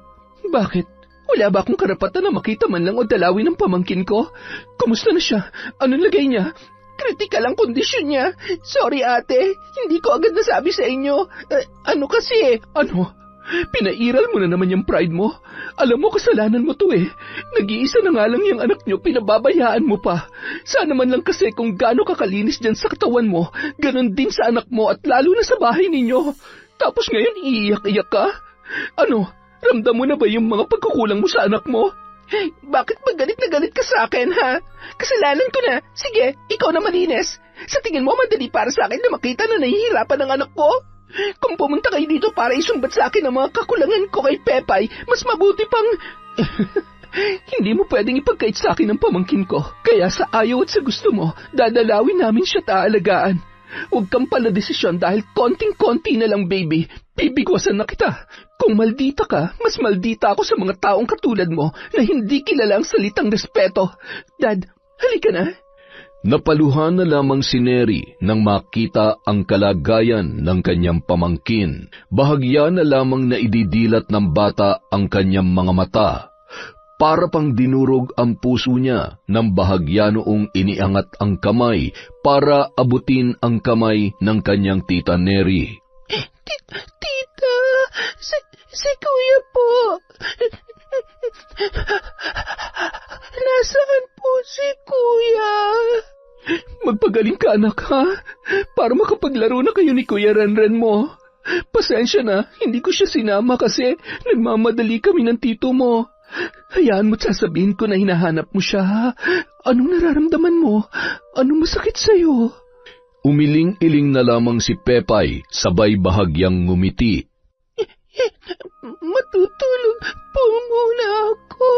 Bakit? Wala ba akong karapatan na makita man lang o dalawin ng pamangkin ko? Kumusta na siya? Anong lagay niya? Kritikal ang kondisyon niya. Sorry ate, hindi ko agad nasabi sa inyo. Ano kasi? Ano? Pinairal mo na naman yung pride mo. Alam mo, kasalanan mo to eh. Nag-iisa na nga lang yung anak niyo, pinababayaan mo pa. Sana man lang kasi kung gaano kakalinis dyan sa katawan mo, ganon din sa anak mo at lalo na sa bahay ninyo. Tapos ngayon iiyak-iyak ka? Ano? Ramdam mo na ba yung mga pagkukulang mo sa anak mo? Bakit ba galit na galit ka sa akin, ha? Kasalanan ko na. Sige, ikaw na malinis. Sa tingin mo, madali para sa akin na makita na nahihirapan ang anak ko? Kung pumunta kayo dito para isumbat sa akin ang mga kakulangan ko kay Pepay, mas mabuti pang... Hindi mo pwedeng ipagkait sa akin ang pamangkin ko. Kaya sa ayaw at sa gusto mo, dadalawin namin siya at aalagaan. Huwag kang pala desisyon dahil konting-konti na lang, baby. Bibigwasan na kita. Kung maldita ka, mas maldita ako sa mga taong katulad mo na hindi kilala ang salitang respeto. Dad, halika na. Napaluhan na lamang si Neri nang makita ang kalagayan ng kanyang pamangkin. Bahagya na lamang na ididilat ng bata ang kanyang mga mata. Para pang dinurog ang puso niya nang bahagya noong iniangat ang kamay para abutin ang kamay ng kanyang tita Neri. Tita, Si Kuya po. Nasaan po si Kuya? Magpagaling ka, anak, ha? Para makapaglaro na kayo ni Kuya Renren mo. Pasensya na, hindi ko siya sinama kasi nagmamadali kami ng tito mo. Hayaan mo't sasabihin ko na hinahanap mo siya, ha? Anong nararamdaman mo? Anong masakit sa'yo? Umiling-iling na lamang si Pepay, sabay bahagyang ngumiti. Matutulog po muna ako.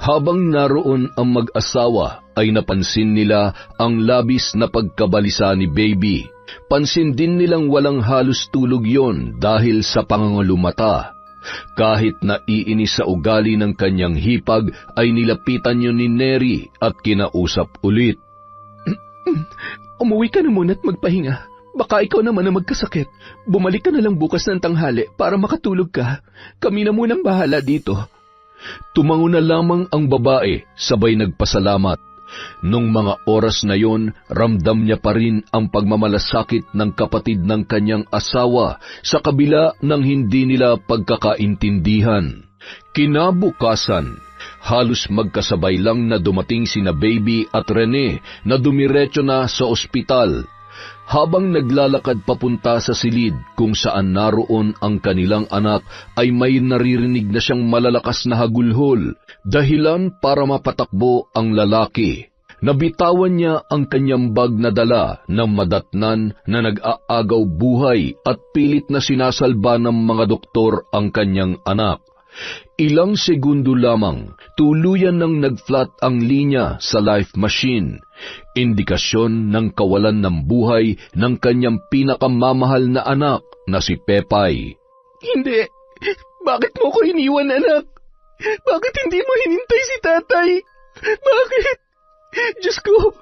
Habang naroon ang mag-asawa, ay napansin nila ang labis na pagkabalisa ni Baby. Pansin din nilang walang halos tulog yon dahil sa pangangulumata. Kahit naiinis sa ugali ng kanyang hipag, ay nilapitan yun ni Neri at kinausap ulit. Umuwi ka na muna at magpahinga. Baka ikaw naman ang magkasakit. Bumalik ka na lang bukas ng tanghali para makatulog ka. Kami na munang bahala dito. Tumango na lamang ang babae, sabay nagpasalamat. Nung mga oras na yon, ramdam niya pa rin ang pagmamalasakit ng kapatid ng kanyang asawa sa kabila ng hindi nila pagkakaintindihan. Kinabukasan, halos magkasabay lang na dumating sina Baby at Rene na dumiretso na sa ospital. Habang naglalakad papunta sa silid kung saan naroon ang kanilang anak, ay may naririnig na siyang malalakas na hagulhol, dahilan para mapatakbo ang lalaki. Nabitawan niya ang kanyang bag na dala ng madatnan na nag-aagaw buhay at pilit na sinasalba ng mga doktor ang kanyang anak. Ilang segundo lamang, tuluyan nang nag-flat ang linya sa life machine. Indikasyon ng kawalan ng buhay ng kanyang pinakamamahal na anak na si Pepay. Hindi. Bakit mo ko iniwan, anak? Bakit hindi mo hinintay si tatay? Bakit? Diyos ko,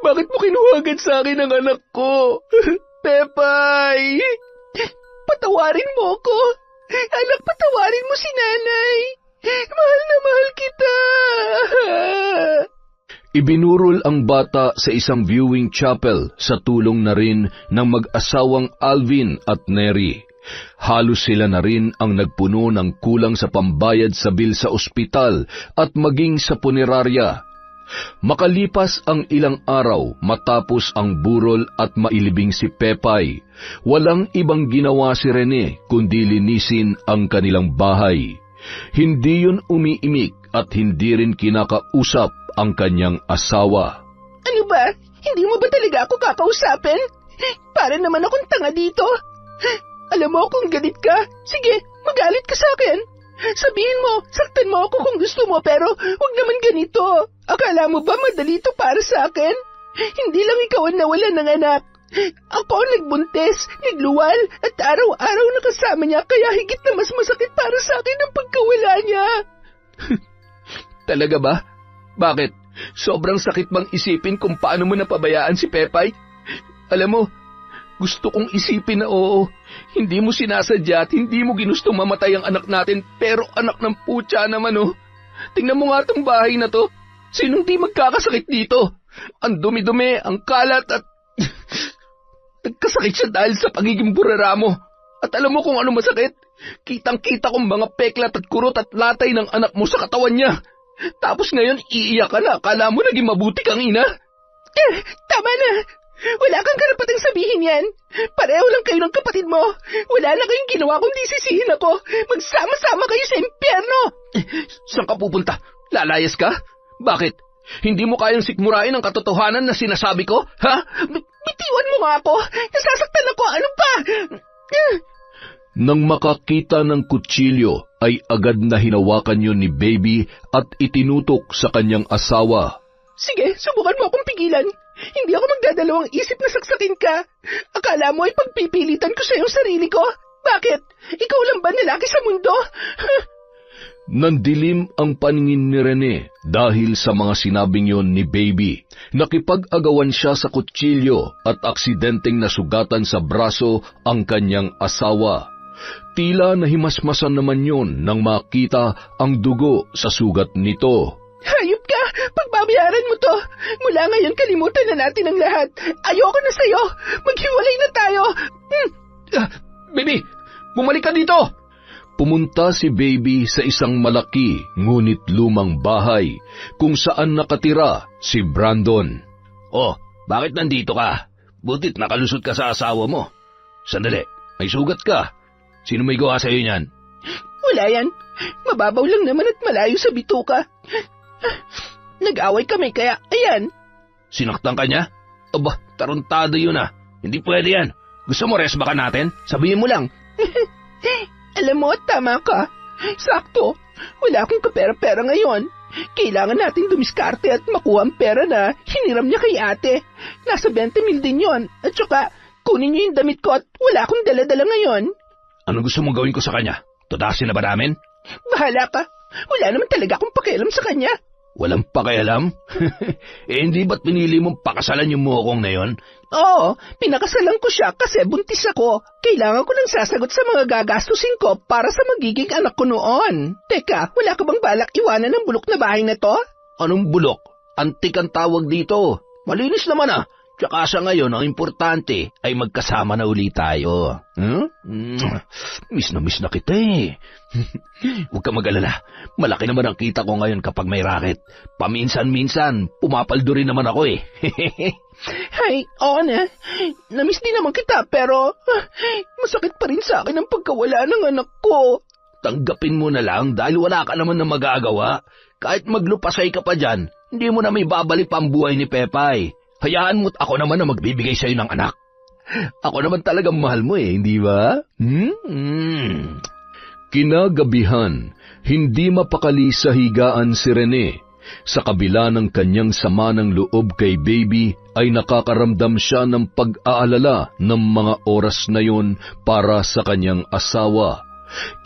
bakit mo kinuha agad sa akin ang anak ko? Pepay! Patawarin mo ko. Anak, patawarin mo si nanay. Mahal na mahal kita. Ibinurol ang bata sa isang viewing chapel sa tulong na rin ng mag-asawang Alvin at Neri. Halos sila na rin ang nagpuno ng kulang sa pambayad sa bil sa ospital at maging sa punerarya. Makalipas ang ilang araw matapos ang burol at mailibing si Pepay, walang ibang ginawa si Rene kundi linisin ang kanilang bahay. Hindi yun umiimik at hindi rin kinakausap ang kanyang asawa. Ano ba? Hindi mo ba talaga ako kakausapin? Para naman akong tanga dito. Alam mo kung galit ka, sige, magalit ka sa akin. Sabihin mo, saktan mo ako kung gusto mo, pero huwag naman ganito. Akala mo ba madali ito para sa akin? Hindi lang ikaw ang nawalan ng anak. Ako ang nagbuntis, nagluwal, at araw-araw nakasama niya, kaya higit na mas masakit para sa akin ang pagkawala niya. Talaga ba? Bakit? Sobrang sakit bang isipin kung paano mo napabayaan si Pepay? Alam mo, gusto kong isipin na oo, hindi mo sinasadya at hindi mo ginustong mamatay ang anak natin, pero anak ng putya naman oh. Tingnan mo nga itong bahay na to. Sinong di magkakasakit dito? Ang dumi-dumi, ang kalat at... Nagkasakit siya dahil sa pagiging burara mo. At alam mo kung ano masakit? Kitang-kita kong mga peklat at kurot at latay ng anak mo sa katawan niya. Tapos ngayon, iiyak ka na. Akala mo naging mabuti kang ina? Tama na. Wala kang karapatang sabihin yan. Pareho lang kayo ng kapatid mo. Wala na kayong ginawa kundi sisihin ako. Magsama-sama kayo sa impyerno. Saan ka pupunta? Lalayas ka? Bakit? Hindi mo kayang sikmurain ang katotohanan na sinasabi ko? Ha? Bitiwan mo nga ako. Nasasaktan ako. Ano pa? Nang makakita ng kutsilyo, ay agad na hinawakan yun ni Baby at itinutok sa kanyang asawa. Sige, subukan mo akong pigilan. Hindi ako magdadalawang isip na saksakin ka. Akala mo ay pagpipilitan ko sa iyong sarili ko? Bakit? Ikaw lang ba lalaki sa mundo? Nandilim ang paningin ni Rene dahil sa mga sinabing yon ni Baby. Nakipag-agawan siya sa kutsilyo at aksidenteng nasugatan sa braso ang kanyang asawa. Tila nahimasmasan naman yon nang makita ang dugo sa sugat nito. Hayop ka! Pagbabayaran mo to! Mula ngayon kalimutan na natin ang lahat. Ayoko na sa'yo! Maghiwalay na tayo! Baby! Bumalik ka dito! Pumunta si Baby sa isang malaki ngunit lumang bahay kung saan nakatira si Brandon. Oh, bakit nandito ka? Butit nakalusot ka sa asawa mo. Sandali, may sugat ka. Sino may gawa sa'yo niyan? Wala yan. Mababaw lang naman at malayo sa bituka. Nag-away kami kaya, ayan. Sinaktan ka niya? Aba, tarantado yun ah. Hindi pwede yan. Gusto mo resba ka natin? Sabihin mo lang. Alam mo, tama ka. Sakto. Wala akong kapera-pera ngayon. Kailangan natin dumiskarte at makuha ang pera na hiniram niya kay ate. Nasa 20,000 din yon. At saka, kunin niyo yung damit ko at wala akong dala-dala ngayon. Anong gusto mong gawin ko sa kanya? Tudasin na ba namin? Bahala ka. Wala naman talaga akong pakialam sa kanya. Walang pakialam? Hindi ba't pinili mong pakasalan yung mukong na yon? Oo, pinakasalan ko siya kasi buntis ako. Kailangan ko ng sasagot sa mga gagastusin ko para sa magiging anak ko noon. Teka, wala ka bang balak iwanan ng bulok na bahay na to? Anong bulok? Antik ang tawag dito. Malinis naman ah. Tsaka sa ngayon, ang importante ay magkasama na uli tayo. Miss na kita eh. Huwag ka mag-alala. Malaki naman ang kita ko ngayon kapag may racket. Paminsan-minsan, pumapaldo rin naman ako eh. Ay, oo na. Namiss din naman kita pero masakit pa rin sa akin ang pagkawala ng anak ko. Tanggapin mo na lang dahil wala ka naman na magagawa. Kahit maglupasay ka pa dyan, hindi mo na may babalik pa ang buhay ni Pepay. Hayaan mo't ako naman na magbibigay sa'yo ng anak. Ako naman talagang mahal mo eh, hindi ba? Kinagabihan, hindi mapakali sa higaan si Rene. Sa kabila ng kanyang sama ng loob kay Baby, ay nakakaramdam siya ng pag-aalala ng mga oras na yon para sa kanyang asawa.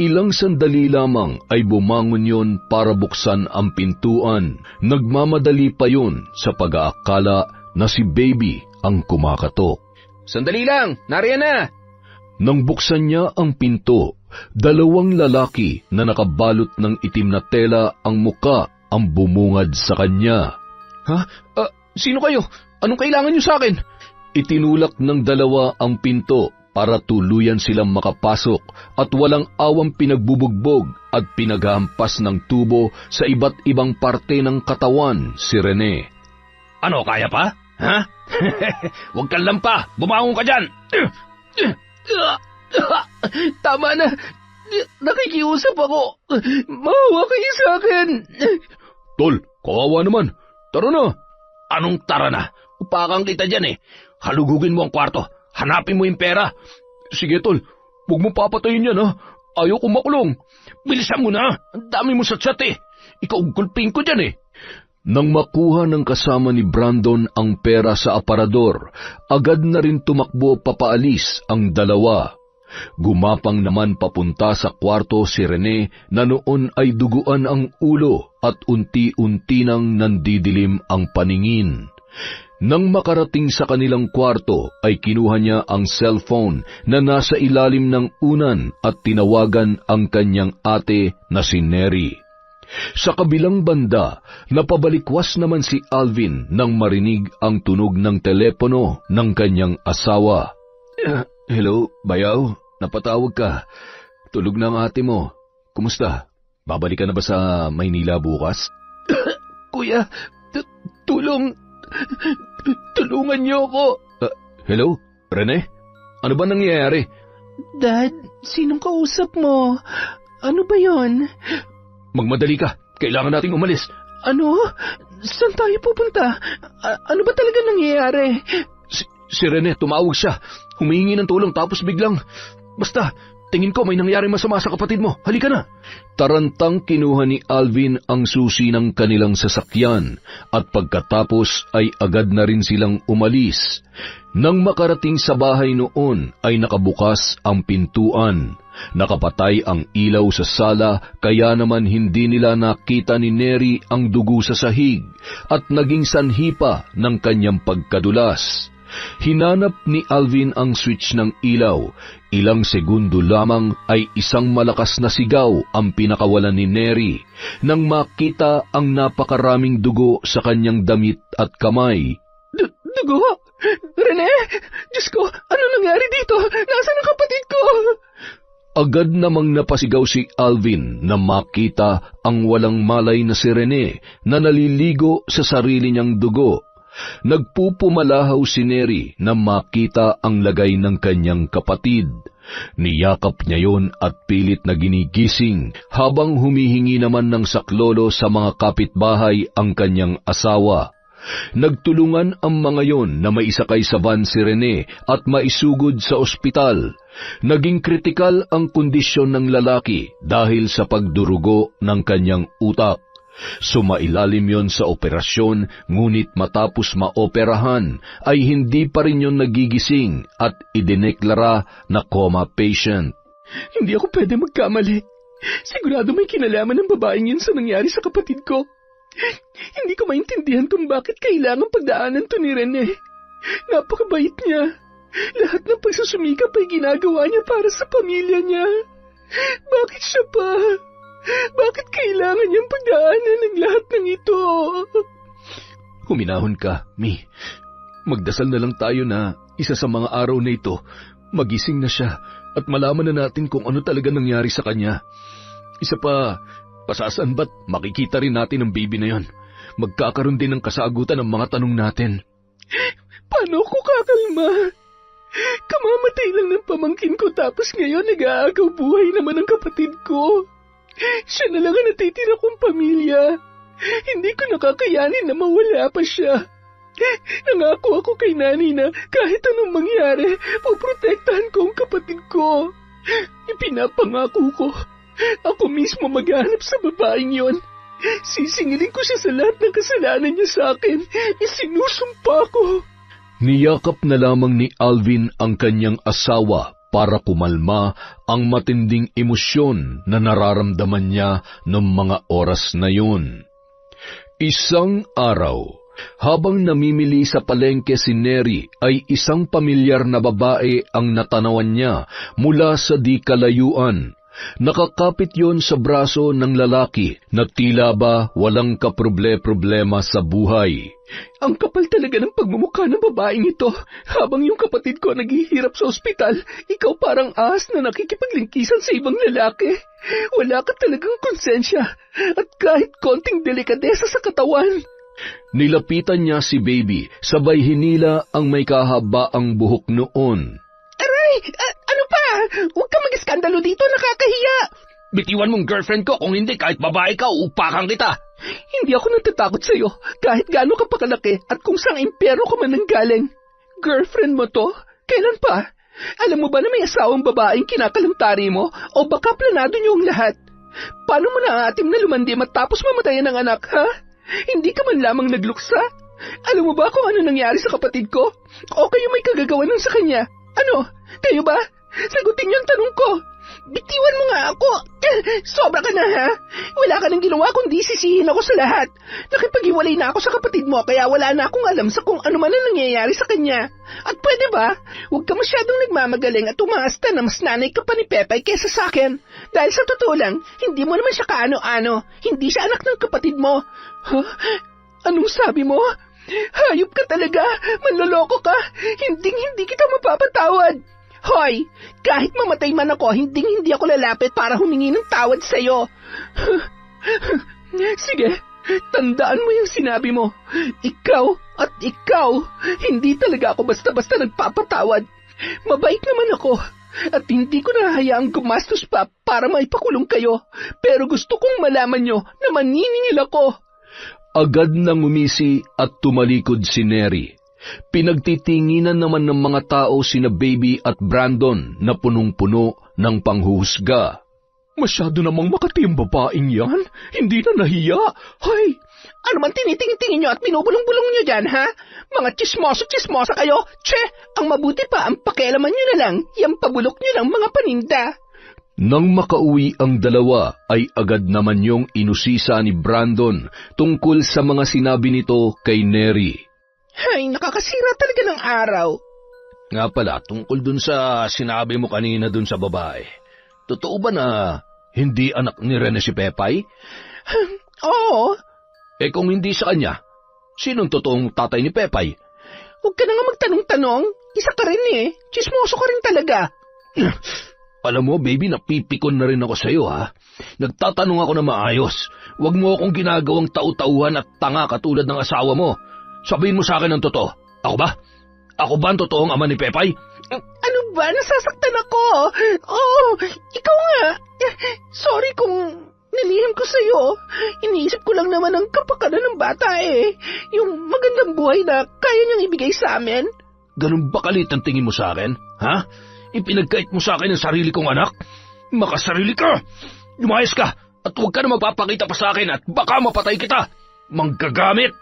Ilang sandali lamang ay bumangon yon para buksan ang pintuan. Nagmamadali pa yon sa pag-aakala na si Baby ang kumakatok. Sandali lang, nariyan na! Nang buksan niya ang pinto, dalawang lalaki na nakabalot ng itim na tela ang muka ang bumungad sa kanya. Ha? Sino kayo? Anong kailangan niyo sa akin? Itinulak ng dalawa ang pinto para tuluyan silang makapasok at walang awang pinagbubugbog at pinaghampas ng tubo sa iba't ibang parte ng katawan si Rene. Ano, kaya pa? Ha? Huwag kang lampa! Bumangon ka dyan! Tama na. Nakikiusap ako. Mahawa kayo sa akin. Tol, kawawa naman. Tara na. Anong tara na? Upakan kita dyan eh. Halugugin mo ang kwarto. Hanapin mo yung pera. Sige, Tol. Huwag mo papatayin yan, ha? Ayaw kong makulong. Bilisan mo na. Ang dami mo satsat eh. Ikaw ang gulping ko dyan eh. Nang makuha ng kasama ni Brandon ang pera sa aparador, agad na rin tumakbo papaalis ang dalawa. Gumapang naman papunta sa kwarto si Rene na noon ay duguan ang ulo at unti-unti nang nandidilim ang paningin. Nang makarating sa kanilang kwarto ay kinuha niya ang cellphone na nasa ilalim ng unan at tinawagan ang kanyang ate na si Neri. Sa kabilang banda, napabalikwas naman si Alvin nang marinig ang tunog ng telepono ng kanyang asawa. Hello, Bayaw? Napatawag ka. Tulog na ang ate mo. Kumusta? Babalik ka na ba sa Maynila bukas? Kuya, tulungan niyo ako. Hello, Rene? Ano ba nangyayari? Dad, sinong kausap mo? Ano ba yon? Magmadali ka. Kailangan nating umalis. Ano? Saan tayo pupunta? Ano ba talaga nangyayari? Si Rene, tumawag siya. Humihingi ng tulong tapos biglang... Basta, tingin ko may nangyari masama sa kapatid mo. Halika na. Tarantang kinuha ni Alvin ang susi ng kanilang sasakyan at pagkatapos ay agad na rin silang umalis. Nang makarating sa bahay noon ay nakabukas ang pintuan. Nakapatay ang ilaw sa sala kaya naman hindi nila nakita ni Neri ang dugo sa sahig at naging sanhi pa ng kanyang pagkadulas. Hinanap ni Alvin ang switch ng ilaw. Ilang segundo lamang ay isang malakas na sigaw ang pinakawalan ni Neri nang makita ang napakaraming dugo sa kanyang damit at kamay. Dugo? Rene? Diyos ko, ano nangyari dito? Nasaan ang kapatid ko? Agad namang napasigaw si Alvin na makita ang walang malay na si Rene na naliligo sa sarili niyang dugo. Nagpupumalahaw si Neri na makita ang lagay ng kanyang kapatid. Niyakap niya yon at pilit na ginigising habang humihingi naman ng saklolo sa mga kapitbahay ang kanyang asawa. Nagtulungan ang mga yon na maisakay sa van si Rene at maisugod sa ospital. Naging kritikal ang kondisyon ng lalaki dahil sa pagdurugo ng kanyang utak. Sumailalim yon sa operasyon, ngunit matapos maoperahan ay hindi pa rin yon nagigising at idineklara na coma patient. Hindi ako pwede magkamali. Sigurado may kinalaman ng babaeng yun sa nangyari sa kapatid ko. Hindi ko maintindihan kung bakit kailangan pagdaanan to ni Rene. Napakabait niya. Lahat ng pagsusumikap ay ginagawa niya para sa pamilya niya. Bakit siya pa? Bakit kailangan niyang pagdaanan ng lahat ng ito? Huminahon ka, Mi. Magdasal na lang tayo na isa sa mga araw na ito, magising na siya at malaman na natin kung ano talaga nangyari sa kanya. Isa pa, pasasaan ba't makikita rin natin ang baby na yon? Magkakaroon din ng kasagutan ng mga tanong natin. Paano ko kakalma? Kamamatay lang ng pamangkin ko tapos ngayon nag-aagaw buhay naman ang kapatid ko. Siya na lang ang natitira kong pamilya. Hindi ko nakakayanin na mawala pa siya. Nangako ako kay Nani na kahit anong mangyari, poprotektahan ko ang kapatid ko. Ipinapangako ko, ako mismo maghanap sa babaeng yon. Sisingilin ko siya sa lahat ng kasalanan niya sa akin. Isinusumpa ko. Niyakap na lamang ni Alvin ang kanyang asawa para kumalma ang matinding emosyon na nararamdaman niya noong mga oras na yun. Isang araw, habang namimili sa palengke si Neri, ay isang pamilyar na babae ang natanawan niya mula sa di kalayuan. Nakakapit yon sa braso ng lalaki na tila ba walang kaproble-problema sa buhay. Ang kapal talaga ng pagmumukha ng babaeng ito. Habang yung kapatid ko naghihirap sa ospital, ikaw parang ahas na nakikipaglingkisan sa ibang lalaki. Wala ka talagang konsensya at kahit konting delikadesa sa katawan. Nilapitan niya si Baby, sabay hinila ang may kahabaang buhok noon. Aray! Ano pa? Huwag ka mag-iskandalo dito, nakakahiya! Bitiwan mong girlfriend ko, kung hindi kahit babae ka, upakan kita. Hindi ako natatakot sa'yo, kahit gaano ka pakalaki at kung saang impyerno ka man nanggaling. Girlfriend mo to? Kailan pa? Alam mo ba na may asawang babaeng kinakalantari mo o baka planado niyo ang lahat? Paano mo naaatim na lumandi matapos mamatayan ng anak, ha? Hindi ka man lamang nagluksa? Alam mo ba kung ano nangyari sa kapatid ko? O kayo may kagagawanan sa kanya? Ano? Kayo ba? Sagutin niyo ang tanong ko. Bitiwan mo nga ako. Sobra ka na, ha? Wala ka nang ginawa kundi sisihin ako sa lahat. Nakipag-iwalay na ako sa kapatid mo kaya wala na akong alam sa kung ano man ang nangyayari sa kanya. At pwede ba? Huwag ka masyadong nagmamagaling at umasta na mas nanay ka pa ni Pepay kesa sa akin. Dahil sa totoo lang, hindi mo naman siya kaano-ano. Hindi siya anak ng kapatid mo. Huh? Anong sabi mo? Hayop ka talaga. Manloloko ka. Hindi kita mapapatawad. Hoy, kahit mamatay man ako, hindi ako lalapit para humingi ng tawad sa'yo. Sige, tandaan mo yung sinabi mo. Ikaw at ikaw, hindi talaga ako basta-basta nagpapatawad. Mabait naman ako at hindi ko nahahayaang gumastos pa para maipakulong kayo. Pero gusto kong malaman nyo na maniningil ako. Agad nang umisi at tumalikod si Neri. Pinagtitinginan naman ng mga tao sina Baby at Brandon na punong-puno ng panghuhusga. Masyado namang makati ang babaeng yan. Hindi na nahiya. Hoy, ano man tinitingin-tingin nyo at binubulong-bulong nyo dyan, ha? Mga chismosa kayo. Che, ang mabuti pa ang pakialaman nyo na lang, yung pabulok nyo ng mga paninda. Nang makauwi ang dalawa, ay agad naman yung inusisa ni Brandon tungkol sa mga sinabi nito kay Neri. Ay, nakakasira talaga ng araw. Nga pala, tungkol dun sa sinabi mo kanina dun sa babae. Totoo ba na hindi anak ni Rene si Pepay? Oo. Eh kung hindi sa kanya, sinong totoong tatay ni Pepay? Huwag ka na nga magtanong-tanong. Isa ka rin eh. Chismoso ka rin talaga. Alam mo, baby, napipikon na rin ako sa'yo, ha? Nagtatanong ako na maayos. Huwag mo akong ginagawang tau-tauhan at tanga katulad ng asawa mo. Sabihin mo sa akin ang totoo. Ako ba? Ako ba ang totoong ama ni Pepay? Ano ba? Nasasaktan ako. Oh, ikaw nga. Sorry kung nilihim ko sa'yo. Iniisip ko lang naman ang kapakanan ng bata eh. Yung magandang buhay na kaya niyang ibigay sa amin. Ganun ba kalit ang tingin mo sa akin? Ha? Ipinagkait mo sa akin ang sarili kong anak? Makasarili ka! Lumayas ka! At huwag ka na magpapakita pa sa akin at baka mapatay kita! Manggagamit!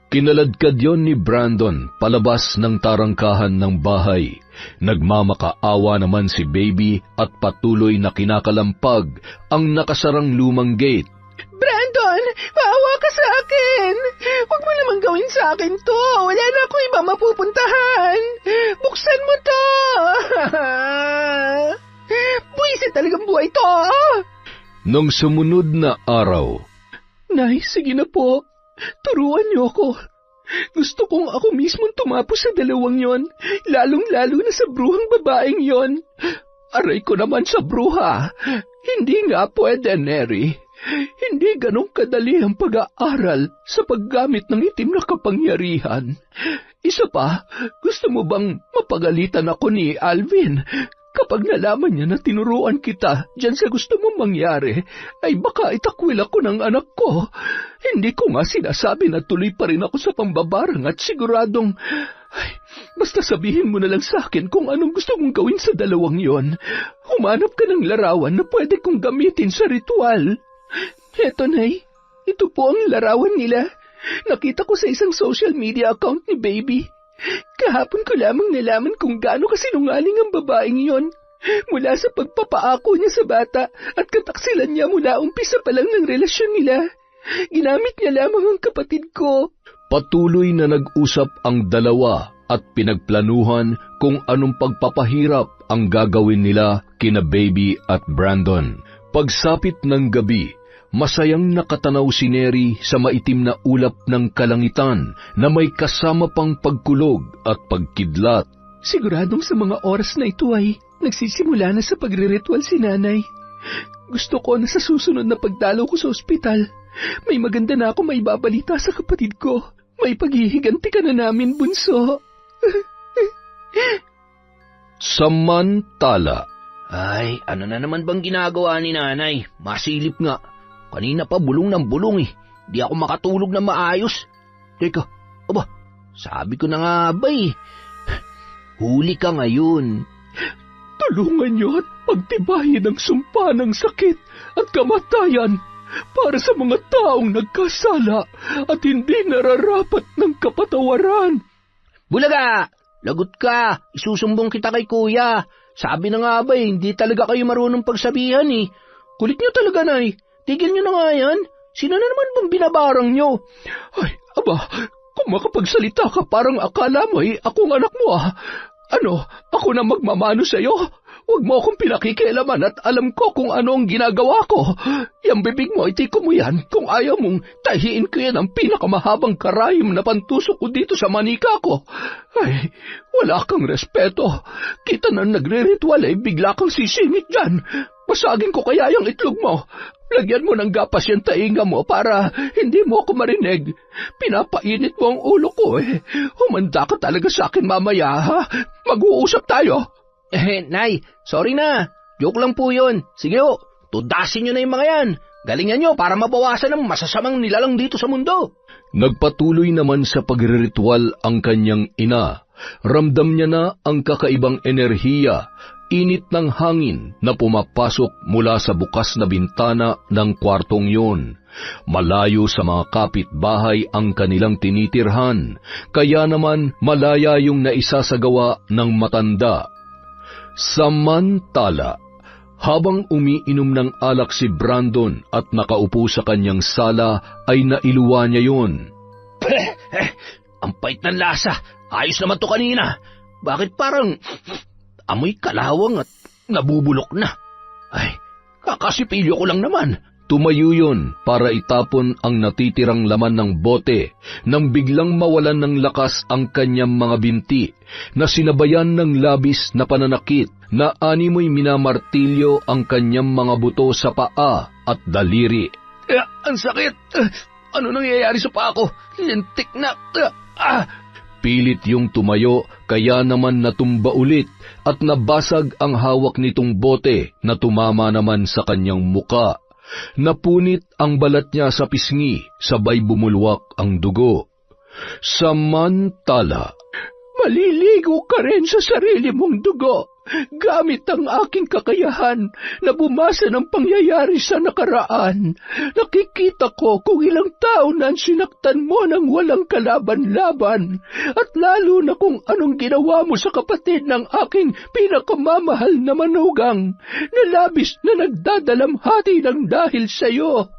Kinaladkad yon ni Brandon palabas ng tarangkahan ng bahay. Nagmamakaawa naman si Baby at patuloy na kinakalampag ang nakasarang lumang gate. Brandon, maawa ka sa akin. Huwag mo naman gawin sa akin to. Wala na akong iba mapupuntahan. Buksan mo to. Buwisit talagang buhay to. Nung sumunod na araw, Nay, sige na po. Turuan niyo ako. Gusto kong ako mismong tumapos sa dalawang yon, lalong-lalo na sa bruhang babaeng yon. Aray ko naman sa bruha. Hindi nga pwede, Neri. Hindi ganong kadali ang pag-aaral sa paggamit ng itim na kapangyarihan. Isa pa, gusto mo bang mapagalitan ako ni Alvin? Kapag nalaman niya na tinuruan kita dyan sa gusto mong mangyari, ay baka itakwil ako ng anak ko. Hindi ko nga sinasabi na tuloy pa rin ako sa pambabarang at siguradong... Ay, basta sabihin mo na lang sa akin kung anong gusto mong gawin sa dalawang yon. Humanap ka ng larawan na pwede kong gamitin sa ritual. Eto, Nay. Ito po ang larawan nila. Nakita ko sa isang social media account ni Baby. Kahapon ko lamang nalaman kung gaano kasinungaling ang babaeng yon. Mula sa pagpapaako niya sa bata at kataksilan niya mula umpisa pa lang ng relasyon nila. Ginamit niya lamang ang kapatid ko. patuloy na nag-usap ang dalawa at pinagplanuhan kung anong pagpapahirap ang gagawin nila kina Baby at Brandon. Pagsapit ng gabi, masayang nakatanaw si Neri sa maitim na ulap ng kalangitan na may kasama pang pagkulog at pagkidlat. Siguradong sa mga oras na ito ay nagsisimula na sa pagre-ritual si Nanay. Gusto ko na sa susunod na pagdalaw ko sa ospital, may maganda na ako may babalita sa kapatid ko. May paghihiganti ka na namin, bunso. Samantala, Ay, ano na naman bang ginagawa ni Nanay? Masilip nga. Kanina pa bulong ng bulong eh. Di ako makatulog na maayos. Teka, aba, sabi ko na nga ba eh. Huli ka ngayon. Tulungan niyo at pagtibayin ang sumpa ng sakit at kamatayan para sa mga taong nagkasala at hindi nararapat ng kapatawaran. Bulaga! Lagot ka! Isusumbong kita kay Kuya. Sabi na nga ba eh, hindi talaga kayo marunong pagsabihan eh. Kulit niyo talaga, Nay. Tigil niyo na nga yan. Sino na naman bang binabarang niyo? Ay, aba, kung makapagsalita ka parang akala mo ay akong anak mo ah. Ano, ako na magmamano sa'yo? Huwag mo akong pinakikialaman at alam ko kung ano ang ginagawa ko. Yang bibig mo, itiko mo yan. Kung ayaw mong tahiin ko yan ang pinakamahabang karayom na pantusok ko dito sa manika ko. Ay, wala kang respeto. Kita na nagre-ritual ay bigla kang sisingit dyan. Basagin ko kaya yung itlog mo. Lagyan mo ng gapas yung tainga mo para hindi mo ako marinig. Pinapainit mo ang ulo ko eh. Humanda ka talaga sa akin mamaya ha. Mag-uusap tayo. Nay, sorry na. Joke lang po yun. Sige o, tudasin nyo na yung mga yan. Galingan nyo para mabawasan ang masasamang nilalang dito sa mundo. nagpatuloy naman sa pagriritual ang kanyang ina. Ramdam niya na ang kakaibang enerhiya, init ng hangin na pumapasok mula sa bukas na bintana ng kwartong yun. Malayo sa mga kapitbahay ang kanilang tinitirhan, kaya naman malaya yung naisasagawa ng matanda. Samantala, habang umiinom ng alak si Brandon at nakaupo sa kanyang sala, ay nailuwa niya yun. Ang pait ng lasa. Ayos naman to kanina. Bakit parang amoy kalawang at nabubulok na? Ay, kakasipilyo ko lang naman. Tumayo yun para itapon ang natitirang laman ng bote nang biglang mawalan ng lakas ang kanyang mga binti na sinabayan ng labis na pananakit na animoy minamartilyo ang kanyang mga buto sa paa at daliri. Ang sakit! Ano nangyayari sa paa ko? Lintik na! Pilit yung tumayo kaya naman natumba ulit at nabasag ang hawak nitong bote na tumama naman sa kanyang muka. Napunit ang balat niya sa pisngi, sabay bumulwak ang dugo. Samantala, Maliligo ka rin sa sarili mong dugo gamit ang aking kakayahan na bumasa ng pangyayari sa nakaraan. Nakikita ko kung ilang tao na sinaktan mo ng walang kalaban-laban at lalo na kung anong ginawa mo sa kapatid ng aking pinakamamahal na manugang na labis na nagdadalamhati ng dahil sa iyo.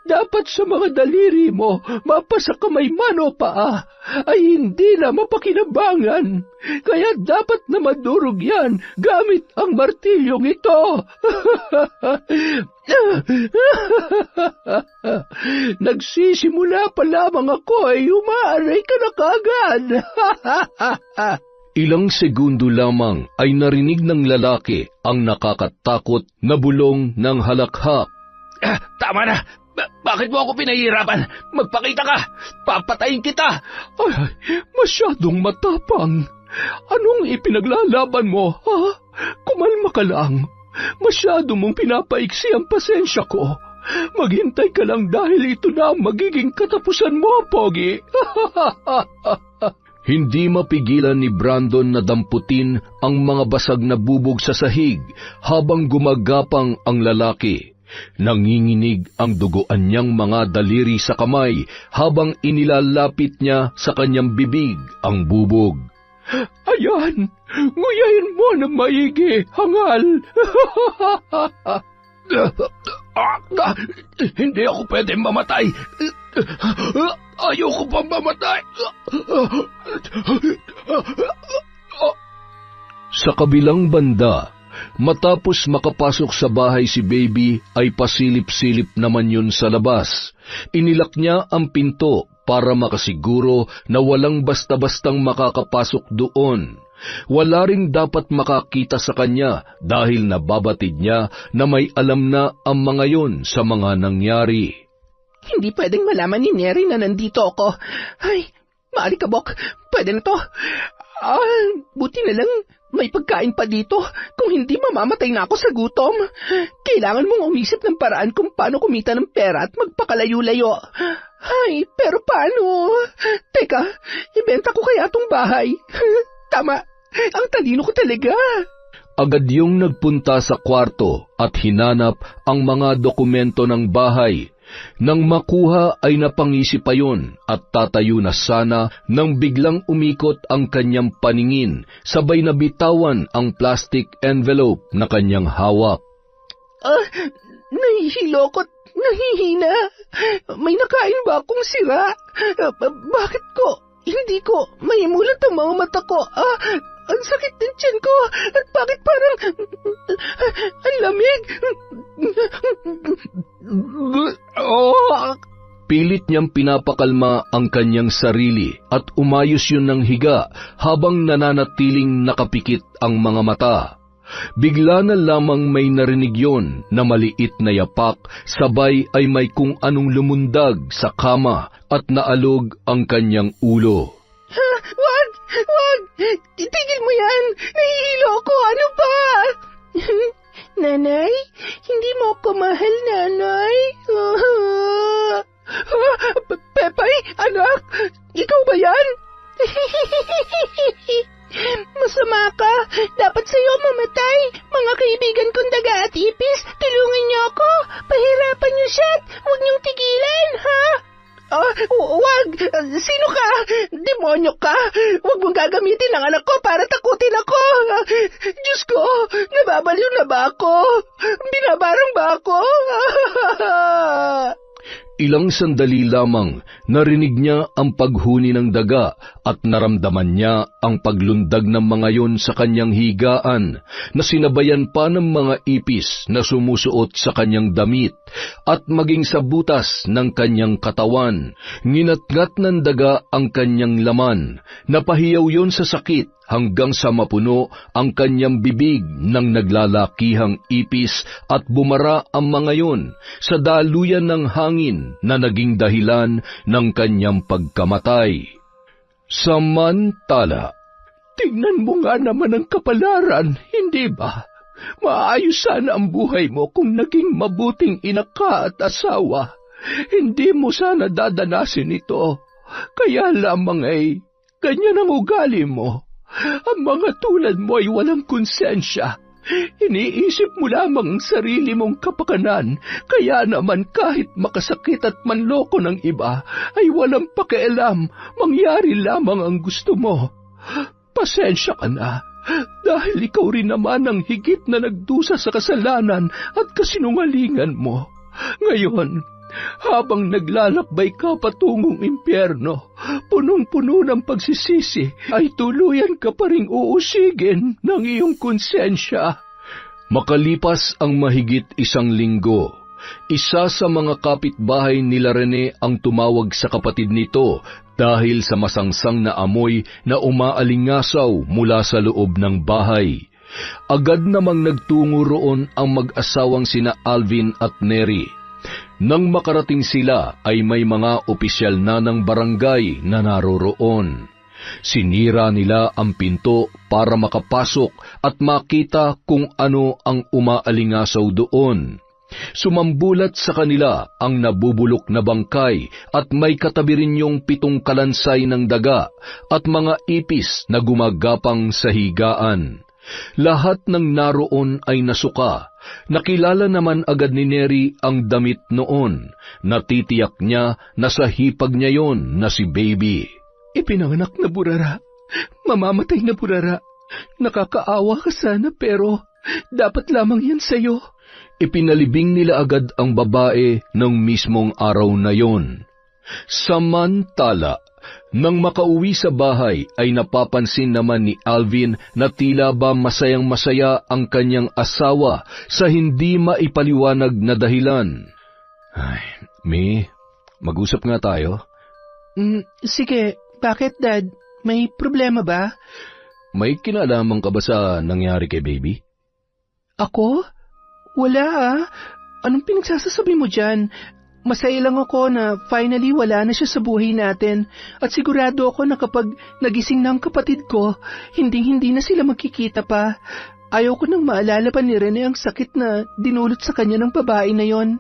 Dapat sa mga daliri mo, mapasa kamay man o paa, ay hindi na mapakinabangan. Kaya dapat na madurog yan gamit ang martilyong ito. Nagsisimula pa lamang ako ay umaaray ka na kaagad. ilang segundo lamang ay narinig ng lalaki ang nakakatakot na bulong ng halakhak. Tama na! Bakit mo ako pinahihirapan? Magpakita ka! Papatayin kita! Ay, masyadong matapang. Anong ipinaglalaban mo, ha? Kumalma ka lang. Masyado mong pinapaiksi ang pasensya ko. Maghintay ka lang dahil ito na ang magiging katapusan mo, Pogi. Hindi mapigilan ni Brandon na damputin ang mga basag na bubog sa sahig habang gumagapang ang lalaki. Nanginginig ang duguan niyang mga daliri sa kamay habang inilalapit niya sa kanyang bibig ang bubog. Ayan, nguyain mo na maigi, hangal. Hindi ako pwedeng mamatay. Ayoko pang mamatay. Sa kabilang banda, matapos makapasok sa bahay si Baby ay pasilip-silip naman yun sa labas. Inilak niya ang pinto para makasiguro na walang basta-bastang makakapasok doon. Wala ring dapat makakita sa kanya dahil nababatid niya na may alam na ang mga yon sa mga nangyari. Hindi pwedeng malaman ni Neri na nandito ako. Ay, maalikabok, pwede na to. Buti na lang may pagkain pa dito. Kung hindi, mamamatay na ako sa gutom. Kailangan mong umisip ng paraan kung paano kumita ng pera at magpakalayo-layo. Ay, pero paano? Teka, ibenta ko kaya tong bahay. Tama, ang talino ko talaga. Agad yung nagpunta sa kwarto at hinanap ang mga dokumento ng bahay. Nang makuha ay napangisi pa yun at tatayo na sana nang biglang umikot ang kanyang paningin, sabay na bitawan ang plastic envelope na kanyang hawak. Nahihilo ko't nahihina. May nakain ba akong sira? Bakit hindi ko maimulat ang mga mata ko? Ang sakit ng tiyan ko. At bakit parang ang lamig? Pilit niyang pinapakalma ang kanyang sarili at umayos yun ng higa habang nananatiling nakapikit ang mga mata. Bigla na lamang may narinig yon na maliit na yapak, sabay ay may kung anong lumundag sa kama at naalog ang kanyang ulo. Wag! Itigil mo yan! Nahihilo ako! Ano ba? Nanay? Hindi mo ako mahal, Nanay? Pepay, anak! Ikaw ba yan? Masama ka. Dapat sa'yo mamatay. Mga kaibigan kong daga at ipis, tulungan niyo ako. Pahirapan niyo siya. Huwag niyong tigilan, ha? Wag! Sino ka? Demonyo ka? Huwag mong gagamitin ang anak ko para takutin ako. Diyos ko, nababaliw na ba ako? Binabarang ba ako? Ilang sandali lamang narinig niya ang paghuni ng daga at naramdaman niya ang paglundag ng mga yon sa kanyang higaan na sinabayan pa ng mga ipis na sumusuot sa kanyang damit at maging sa butas ng kanyang katawan. Nginatngat ng daga ang kanyang laman, napahiyaw yon sa sakit hanggang sa mapuno ang kanyang bibig ng naglalakihang ipis at bumara ang mga yon sa daluyan ng hangin na naging dahilan ng kanyang pagkamatay. Samantala, Tingnan mo nga naman ang kapalaran, hindi ba? Maayos sana ang buhay mo kung naging mabuting ina ka at asawa. Hindi mo sana dadanasin ito. Kaya lamang ay ganyan ang ugali mo. Ang mga tulad mo ay walang konsensya. Iniisip mo lamang ang sarili mong kapakanan, kaya naman kahit makasakit at manloko ng iba, ay walang pakialam, mangyari lamang ang gusto mo. Pasensya ka na, dahil ikaw rin naman ang higit na nagdusa sa kasalanan at kasinungalingan mo. Ngayon, habang naglalakbay ka patungong impyerno, punong-puno ng pagsisisi, ay tuluyan ka pa ring uusigin ng iyong konsensya. makalipas ang mahigit 1 linggo, isa sa mga kapitbahay nila Rene ang tumawag sa kapatid nito dahil sa masangsang na amoy na umaalingasaw mula sa loob ng bahay. Agad namang nagtungo roon ang mag-asawang sina Alvin at Neri. Nang makarating sila ay may mga opisyal na ng barangay na naroroon. Sinira nila ang pinto para makapasok at makita kung ano ang umaalingasaw doon. Sumambulat sa kanila ang nabubulok na bangkay at may katabi rin yung 7 kalansay ng daga at mga ipis na gumagapang sa higaan. Lahat ng naroon ay nasuka. Nakilala naman agad ni Neri ang damit noon. Natitiyak niya na sa hipag niya yon na si Baby. Ipinanganak na burara, mamamatay na burara. Nakakaawa ka sana pero dapat lamang yan sa'yo. Ipinalibing nila agad ang babae ng mismong araw na yon. Samantala, nang makauwi sa bahay ay napapansin naman ni Alvin na tila ba masayang-masaya ang kanyang asawa sa hindi maipaliwanag na dahilan. Ay, Mi, mag-usap nga tayo. Sige, bakit Dad? May problema ba? May kinalaman ka ba sa nangyari kay Baby? Ako? Wala. Anong pinagsasasabi mo dyan? Masaya lang ako na finally wala na siya sa buhay natin at sigurado ako na kapag nagising na ang kapatid ko, hindi na sila magkikita pa. Ayaw ko nang maalala pa ni Rene ang sakit na dinulot sa kanya ng babae na yon.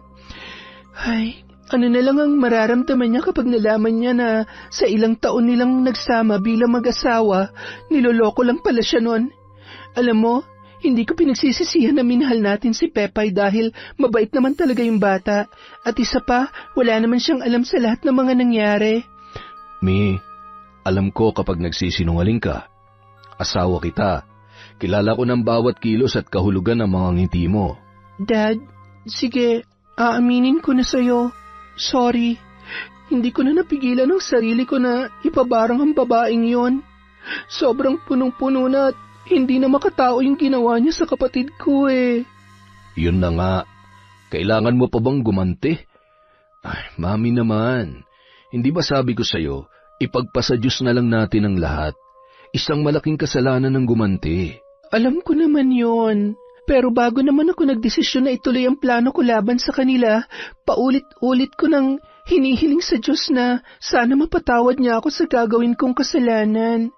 Ay, ano na lang ang mararamdaman niya kapag nalaman niya na sa ilang taon nilang nagsama bilang mag-asawa, niloloko lang pala siya nun. Alam mo, hindi ko pinagsisisihan na minahal natin si Pepay dahil mabait naman talaga yung bata. At isa pa, wala naman siyang alam sa lahat ng mga nangyari. Mi, alam ko kapag nagsisinungaling ka. Asawa kita. Kilala ko ng bawat kilos at kahulugan ng mga ngiti mo. Dad, sige, aaminin ko na sa'yo. Sorry, hindi ko na napigilan ang sarili ko na ipabarang ang babaeng yon. Sobrang punong-puno na at hindi na makatao yung ginawa niya sa kapatid ko eh. Yun na nga. Kailangan mo pa bang gumanti? Ay, Mami naman. Hindi ba sabi ko sa'yo, ipagpasa Diyos na lang natin ang lahat. Isang malaking kasalanan ng gumanti. Alam ko naman yon. Pero bago naman ako nagdesisyon na ituloy ang plano ko laban sa kanila, paulit-ulit ko nang hinihiling sa Diyos na sana mapatawad niya ako sa gagawin kong kasalanan.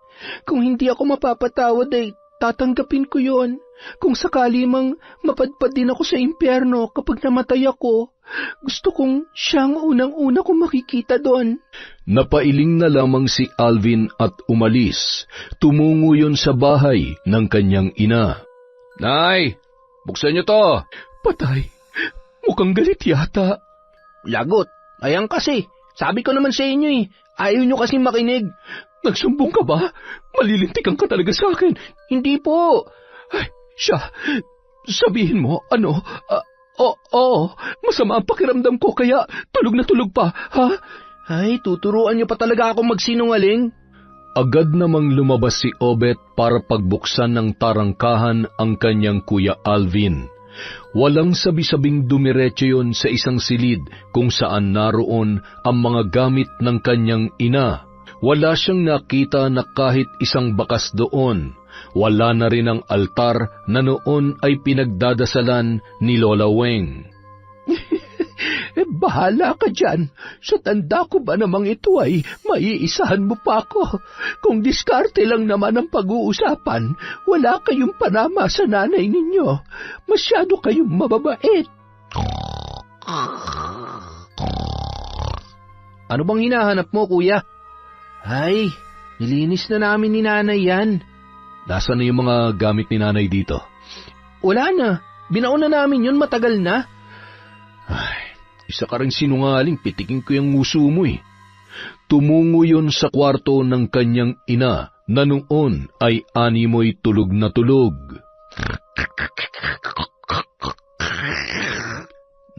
Kung hindi ako mapapatawad ay tatanggapin ko yon. Kung sakali mang mapadpad din ako sa impyerno kapag namatay ako, gusto kong siyang unang-una kong makikita doon. Napailing na lamang si Alvin at umalis. Tumungo yon sa bahay ng kanyang ina. Nay, buksan niyo to. Patay, mukhang galit yata. Lagot, ayan kasi. Sabi ko naman sa inyo eh, ayaw nyo kasi makinig. Nagsumbong ka ba? Malilintikan ka talaga sa akin. Hindi po. Ay, siya, sabihin mo, Oo, masama ang pakiramdam ko kaya tulog na tulog pa, ha? Ay, tuturuan niyo pa talaga akong magsinungaling. Agad namang lumabas si Obet para pagbuksan ng tarangkahan ang kanyang Kuya Alvin. Walang sabi-sabing dumiretso yon sa isang silid kung saan naroon ang mga gamit ng kanyang ina. Wala siyang nakita na kahit isang bakas doon. Wala na rin ang altar na noon ay pinagdadasalan ni Lola Weng. Bahala ka dyan. Sa tanda ko ba namang ito ay maiisahan mo pa ako? Kung diskarte lang naman ang pag-uusapan, wala kayong panama sa nanay ninyo. Masyado kayong mababait. Ano bang hinahanap mo, kuya? Ay, nilinis na namin ni nanay yan. Nasaan na yung mga gamit ni nanay dito? Wala na. Binaon na namin yun, matagal na. Ay, isa ka rin sinungaling, pitikin ko yung nguso mo eh. Tumungo yun sa kwarto ng kanyang ina na noon ay animoy tulog na tulog.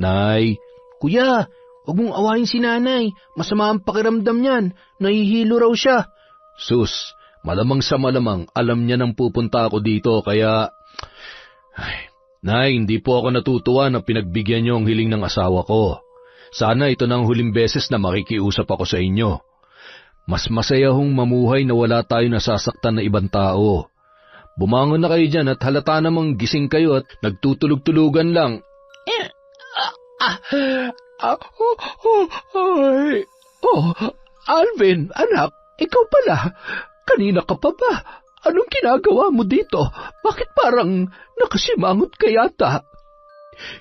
Nay, kuya, huwag mong awayin si nanay. Masama ang pakiramdam niyan. Nahihilo raw siya. Sus, malamang sa malamang alam niya nang pupunta ako dito kaya... Ay, Nay, hindi po ako natutuwa na pinagbigyan niyo ang hiling ng asawa ko. Sana ito na ang huling beses na makikiusap ako sa inyo. Mas masaya hong mamuhay na wala tayo nasasaktan na ibang tao. Bumangon na kayo dyan at halata namang gising kayo at nagtutulog-tulugan lang. Alvin, anak, ikaw pala. Kanina ka pa ba? Anong ginagawa mo dito? Bakit parang nakasimangot ka yata?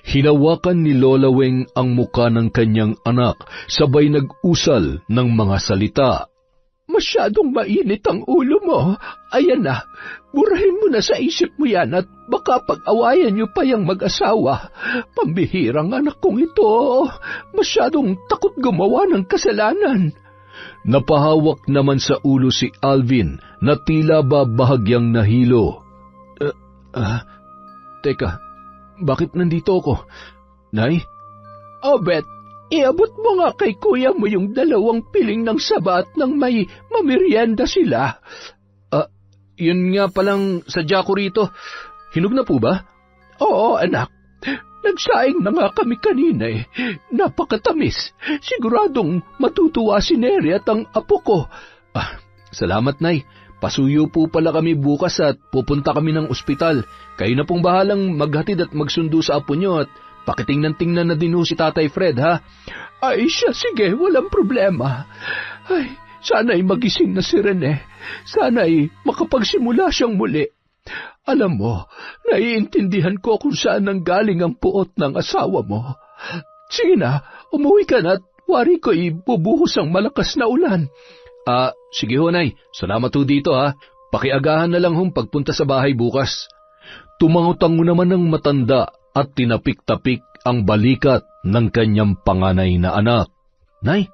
Hinawakan ni Lola Weng ang muka ng kanyang anak, sabay nag-usal ng mga salita. Masyadong mainit ang ulo mo. Ayan na, burahin mo na sa isip mo yan at baka pag-awayan niyo pa yung mag-asawa. Pambihirang anak kong ito. Masyadong takot gumawa ng kasalanan. Napahawak naman sa ulo si Alvin na tila ba bahagyang nahilo. Teka, bakit nandito ako? Nay? Obet, iabot mo nga kay kuya mo yung 2 piling ng saba at nang may mamerienda sila. Yun nga palang sadya ko rito. Hinog na po ba? Oo, anak. Nagsaing na nga kami kanina eh. Napakatamis. Siguradong matutuwa si Neri at ang apo ko. Salamat, Nay. Pasuyo po pala kami bukas at pupunta kami ng ospital. Kayo na pong bahalang maghatid at magsundo sa apo nyo at pakitingnan-tingnan na din ho si Tatay Fred, ha? Ay siya, sige, walang problema. Ay, sana'y magising na si Rene. Sana'y makapagsimula siyang muli. Alam mo, naiintindihan ko kung saan nanggaling ang puot ng asawa mo. Sige na, umuwi ka na at wari ko ibubuhos ang malakas na ulan. Sige ho, Nay. Salamat ho dito, ha. Pakiagahan na lang hong pagpunta sa bahay bukas. Tumangutango naman ng matanda at tinapik-tapik ang balikat ng kanyang panganay na anak. Nay,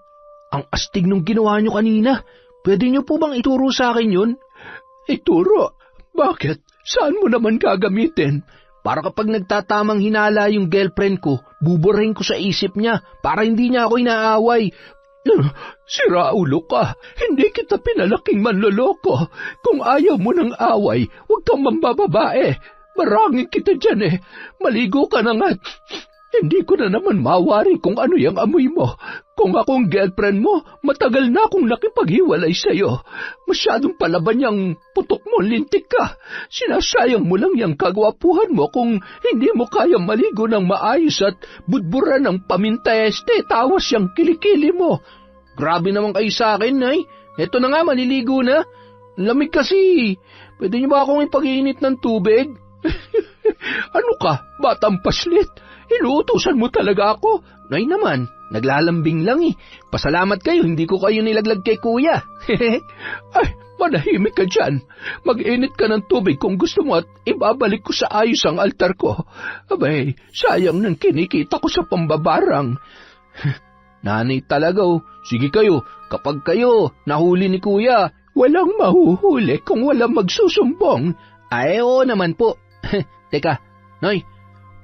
ang astig nung ginawa niyo kanina. Pwede niyo po bang ituro sa akin yun? Ituro? Bakit? Saan mo naman gagamitin? Para kapag nagtatamang hinala yung girlfriend ko, buburahin ko sa isip niya para hindi niya ako inaaway. Sira ulo ka. Hindi kita pinalaking manloloko. Kung ayaw mo ng away, huwag kang mambababae. Marangin kita dyan eh. Maligo ka na nga. Hindi ko na naman mawari kung ano yung amoy mo. Kung akong girlfriend mo, matagal na akong nakipaghiwalay sa'yo. Masyadong palaban yung putok mo, lintik ka. Sinasayang mo lang yung kagwapuhan mo kung hindi mo kayang maligo ng maayos at budbura ng paminta-este, tawas yung kilikili mo. Grabe naman kayo sa akin, Nay. Eto na nga, maliligo na. Lamig kasi. Pwede niyo ba akong ipag-iinit ng tubig? Ano ka, batang paslit? Inuutusan mo talaga ako? Nay naman, naglalambing lang eh. Pasalamat kayo, hindi ko kayo nilaglag kay kuya. Ay, manahimik ka dyan. Mag-init ka ng tubig kung gusto mo at ibabalik ko sa ayos ang altar ko. Abay, sayang nang kinikita ko sa pambabarang. Nanay talaga oh. Sige kayo, kapag kayo nahuli ni kuya, walang mahuhuli kung walang magsusumbong. Ay, oo naman po. Teka, Noy,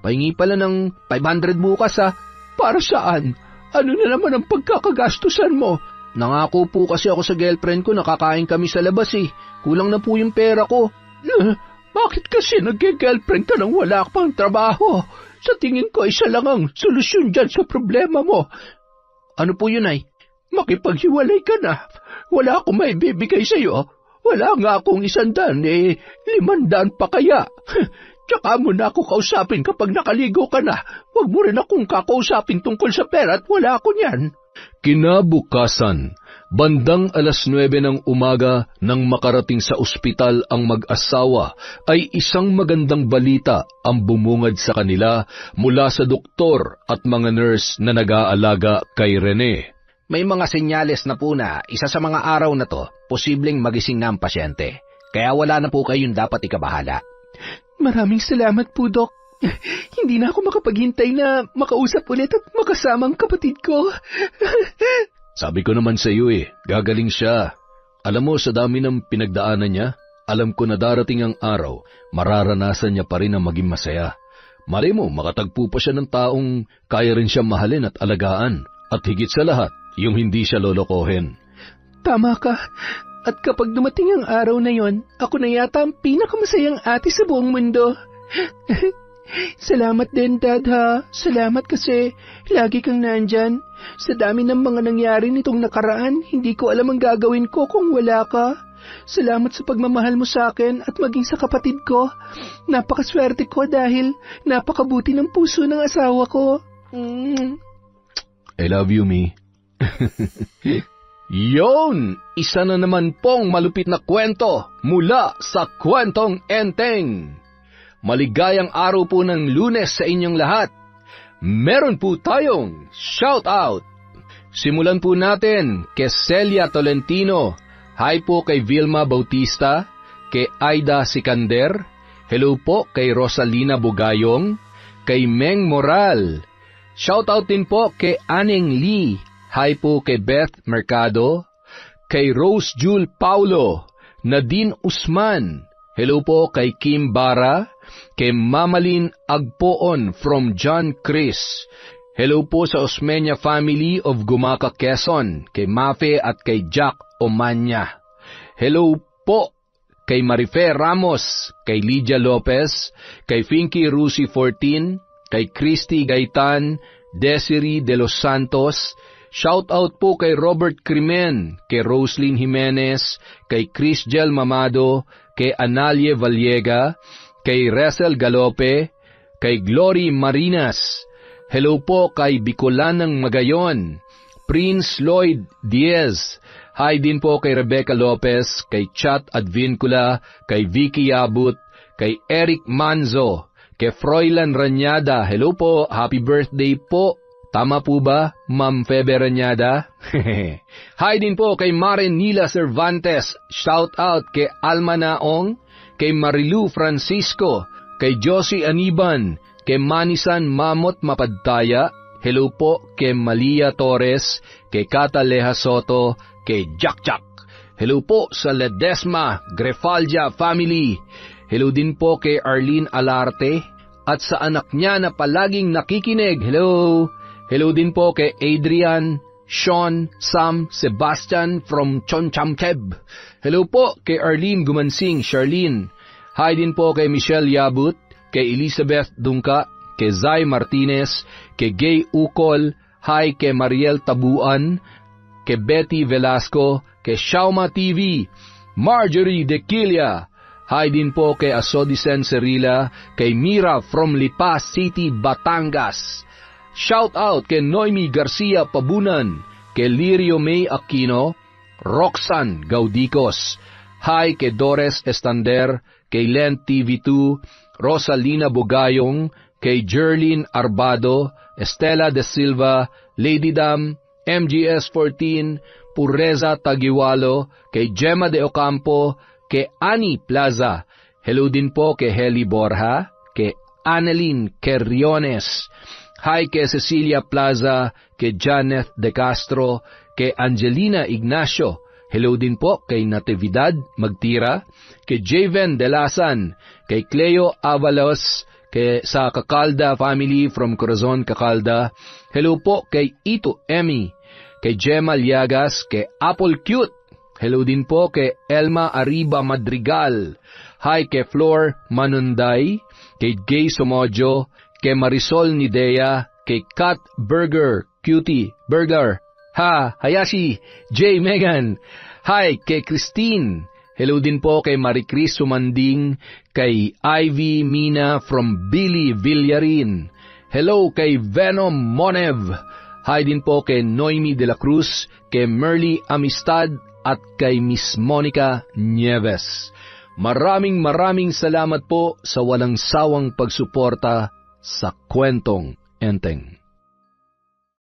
Pahingi pala ng 500 bukas ha. Para saan? Ano na naman ang pagkakagastusan mo? Nangako po kasi ako sa girlfriend ko, nakakain kami sa labas eh. Kulang na po yung pera ko. Bakit kasi nag-girlfriend ka nang wala ka pang trabaho? Sa tingin ko, isa lang ang solusyon dyan sa problema mo. Ano po yun ay? Makipaghiwalay ka na. Wala akong may bibigay sa'yo. Wala nga akong 100, 500 pa kaya. Tsaka mo na ako kausapin kapag nakaligo ka na. Huwag mo rin akong kakausapin tungkol sa pera at wala ako niyan. Kinabukasan, bandang 9:00 ng umaga nang makarating sa ospital ang mag-asawa, ay isang magandang balita ang bumungad sa kanila mula sa doktor at mga nurse na nag-aalaga kay Rene. May mga senyales na po na isa sa mga araw na to, posibleng magising na ang pasyente. Kaya wala na po kayong dapat ikabahala. Maraming salamat po, Dok. Hindi na ako makapaghintay na makausap ulit at makasama ang kapatid ko. Sabi ko naman sa iyo gagaling siya. Alam mo, sa dami ng pinagdaanan niya, alam ko na darating ang araw, mararanasan niya pa rin ang maging masaya. Malay mo, makatagpo pa siya ng taong kaya rin siya mahalin at alagaan. At higit sa lahat, yung hindi siya lolokohin. Tama ka. At kapag dumating ang araw na yon, ako na yata ang pinakamasayang ate sa buong mundo. Salamat din, Dad, ha. Salamat kasi lagi kang nandyan. Sa dami ng mga nangyari nitong nakaraan, hindi ko alam ang gagawin ko kung wala ka. Salamat sa pagmamahal mo sa akin at maging sa kapatid ko. Napakaswerte ko dahil napakabuti ng puso ng asawa ko. I love you, me. Yon! Isa na naman pong malupit na kwento mula sa Kwentong Enteng. Maligayang araw po ng Lunes sa inyong lahat. Meron po tayong shout out. Simulan po natin kay Celia Tolentino. Hi po kay Vilma Bautista, kay Aida Sikander. Hello po kay Rosalina Bugayong, kay Meng Moral. Shout out din po kay Aneng Lee. Hi po kay Beth Mercado, kay Rose Jule Paulo, Nadine Usman. Hello po kay Kim Bara, kay Mamalin Agpoon from John Chris. Hello po sa Osmeña family of Gumaca, Quezon, kay Mafe at kay Jack Omanya. Hello po kay Marife Ramos, kay Lydia Lopez, kay Finky Rusi 14, kay Christy Gaitan, Desiree de los Santos. Shout out po kay Robert Crimen, kay Roslyn Jimenez, kay Chris Gel Mamado, kay Analie Vallega, kay Resel Galope, kay Glory Marinas. Hello po kay Bicolanang Magayon, Prince Lloyd Diaz. Hi din po kay Rebecca Lopez, kay Chat Advincula, kay Vicky Yabut, kay Eric Manzo, kay Froilan Ranyada. Hello po, happy birthday po. Tama po ba, Ma'am Febe Ranyada? Hi din po kay Maren Nila Cervantes. Shout out kay Alma Naong, kay Marilu Francisco, kay Josie Aniban, kay Manisan Mamot Mapadtaya. Hello po kay Malia Torres, kay Kata Leja Soto, kay Jack Jack. Hello po sa Ledesma Grefaldia family. Hello din po kay Arlene Alarte at sa anak niya na palaging nakikinig. Hello! Hello din po kay Adrian, Sean, Sam, Sebastian from Chonchamkeb. Hello po kay Arlene Gumansing, Charlene. Hi din po kay Michelle Yabut, kay Elizabeth Dungka, kay Zay Martinez, kay Gay Ukol. Hi kay Mariel Tabuan, kay Betty Velasco, kay Shauma TV, Marjorie Dequilia. Hi din po kay Asodisen Cerila, kay Mira from Lipa City, Batangas. Shout out kay Noemi Garcia Pabunan, kay Lirio May Aquino, Roxanne Gaudicos. Hi kay Dores Estander, kay Len TV2, Rosalina Bugayong, kay Jerlyn Arbado, Estela De Silva, Lady Dam, MGS 14, Pureza Tagiwalo, kay Gemma De Ocampo, kay Ani Plaza. Hello din po kay Heli Borja, kay Annalyn Querriones. Hi kay Cecilia Plaza, kay Janet De Castro, kay Angelina Ignacio. Hello din po kay Natividad Magtira, kay Javen Delasan, kay Cleo Avalos, sa Kakalda family from Corazon, Kakalda. Hello po kay Ito Emmy, kay Gemma Liagas, kay Apple Cute. Hello din po kay Elma Arriba Madrigal. Hi kay Flor Manunday, kay Gay Somojo, kay Marisol Nidea, kay Kat Burger, Cutie Burger. Hayashi, J. Megan. Hi kay Christine. Hello din po kay Marie Chris Sumanding, kay Ivy Mina from Billy Villarin. Hello kay Venom Monev. Hi din po kay Noemi de la Cruz, kay Merly Amistad, at kay Miss Monica Nieves. Maraming salamat po sa walang sawang pagsuporta sa Kwentong Enteng.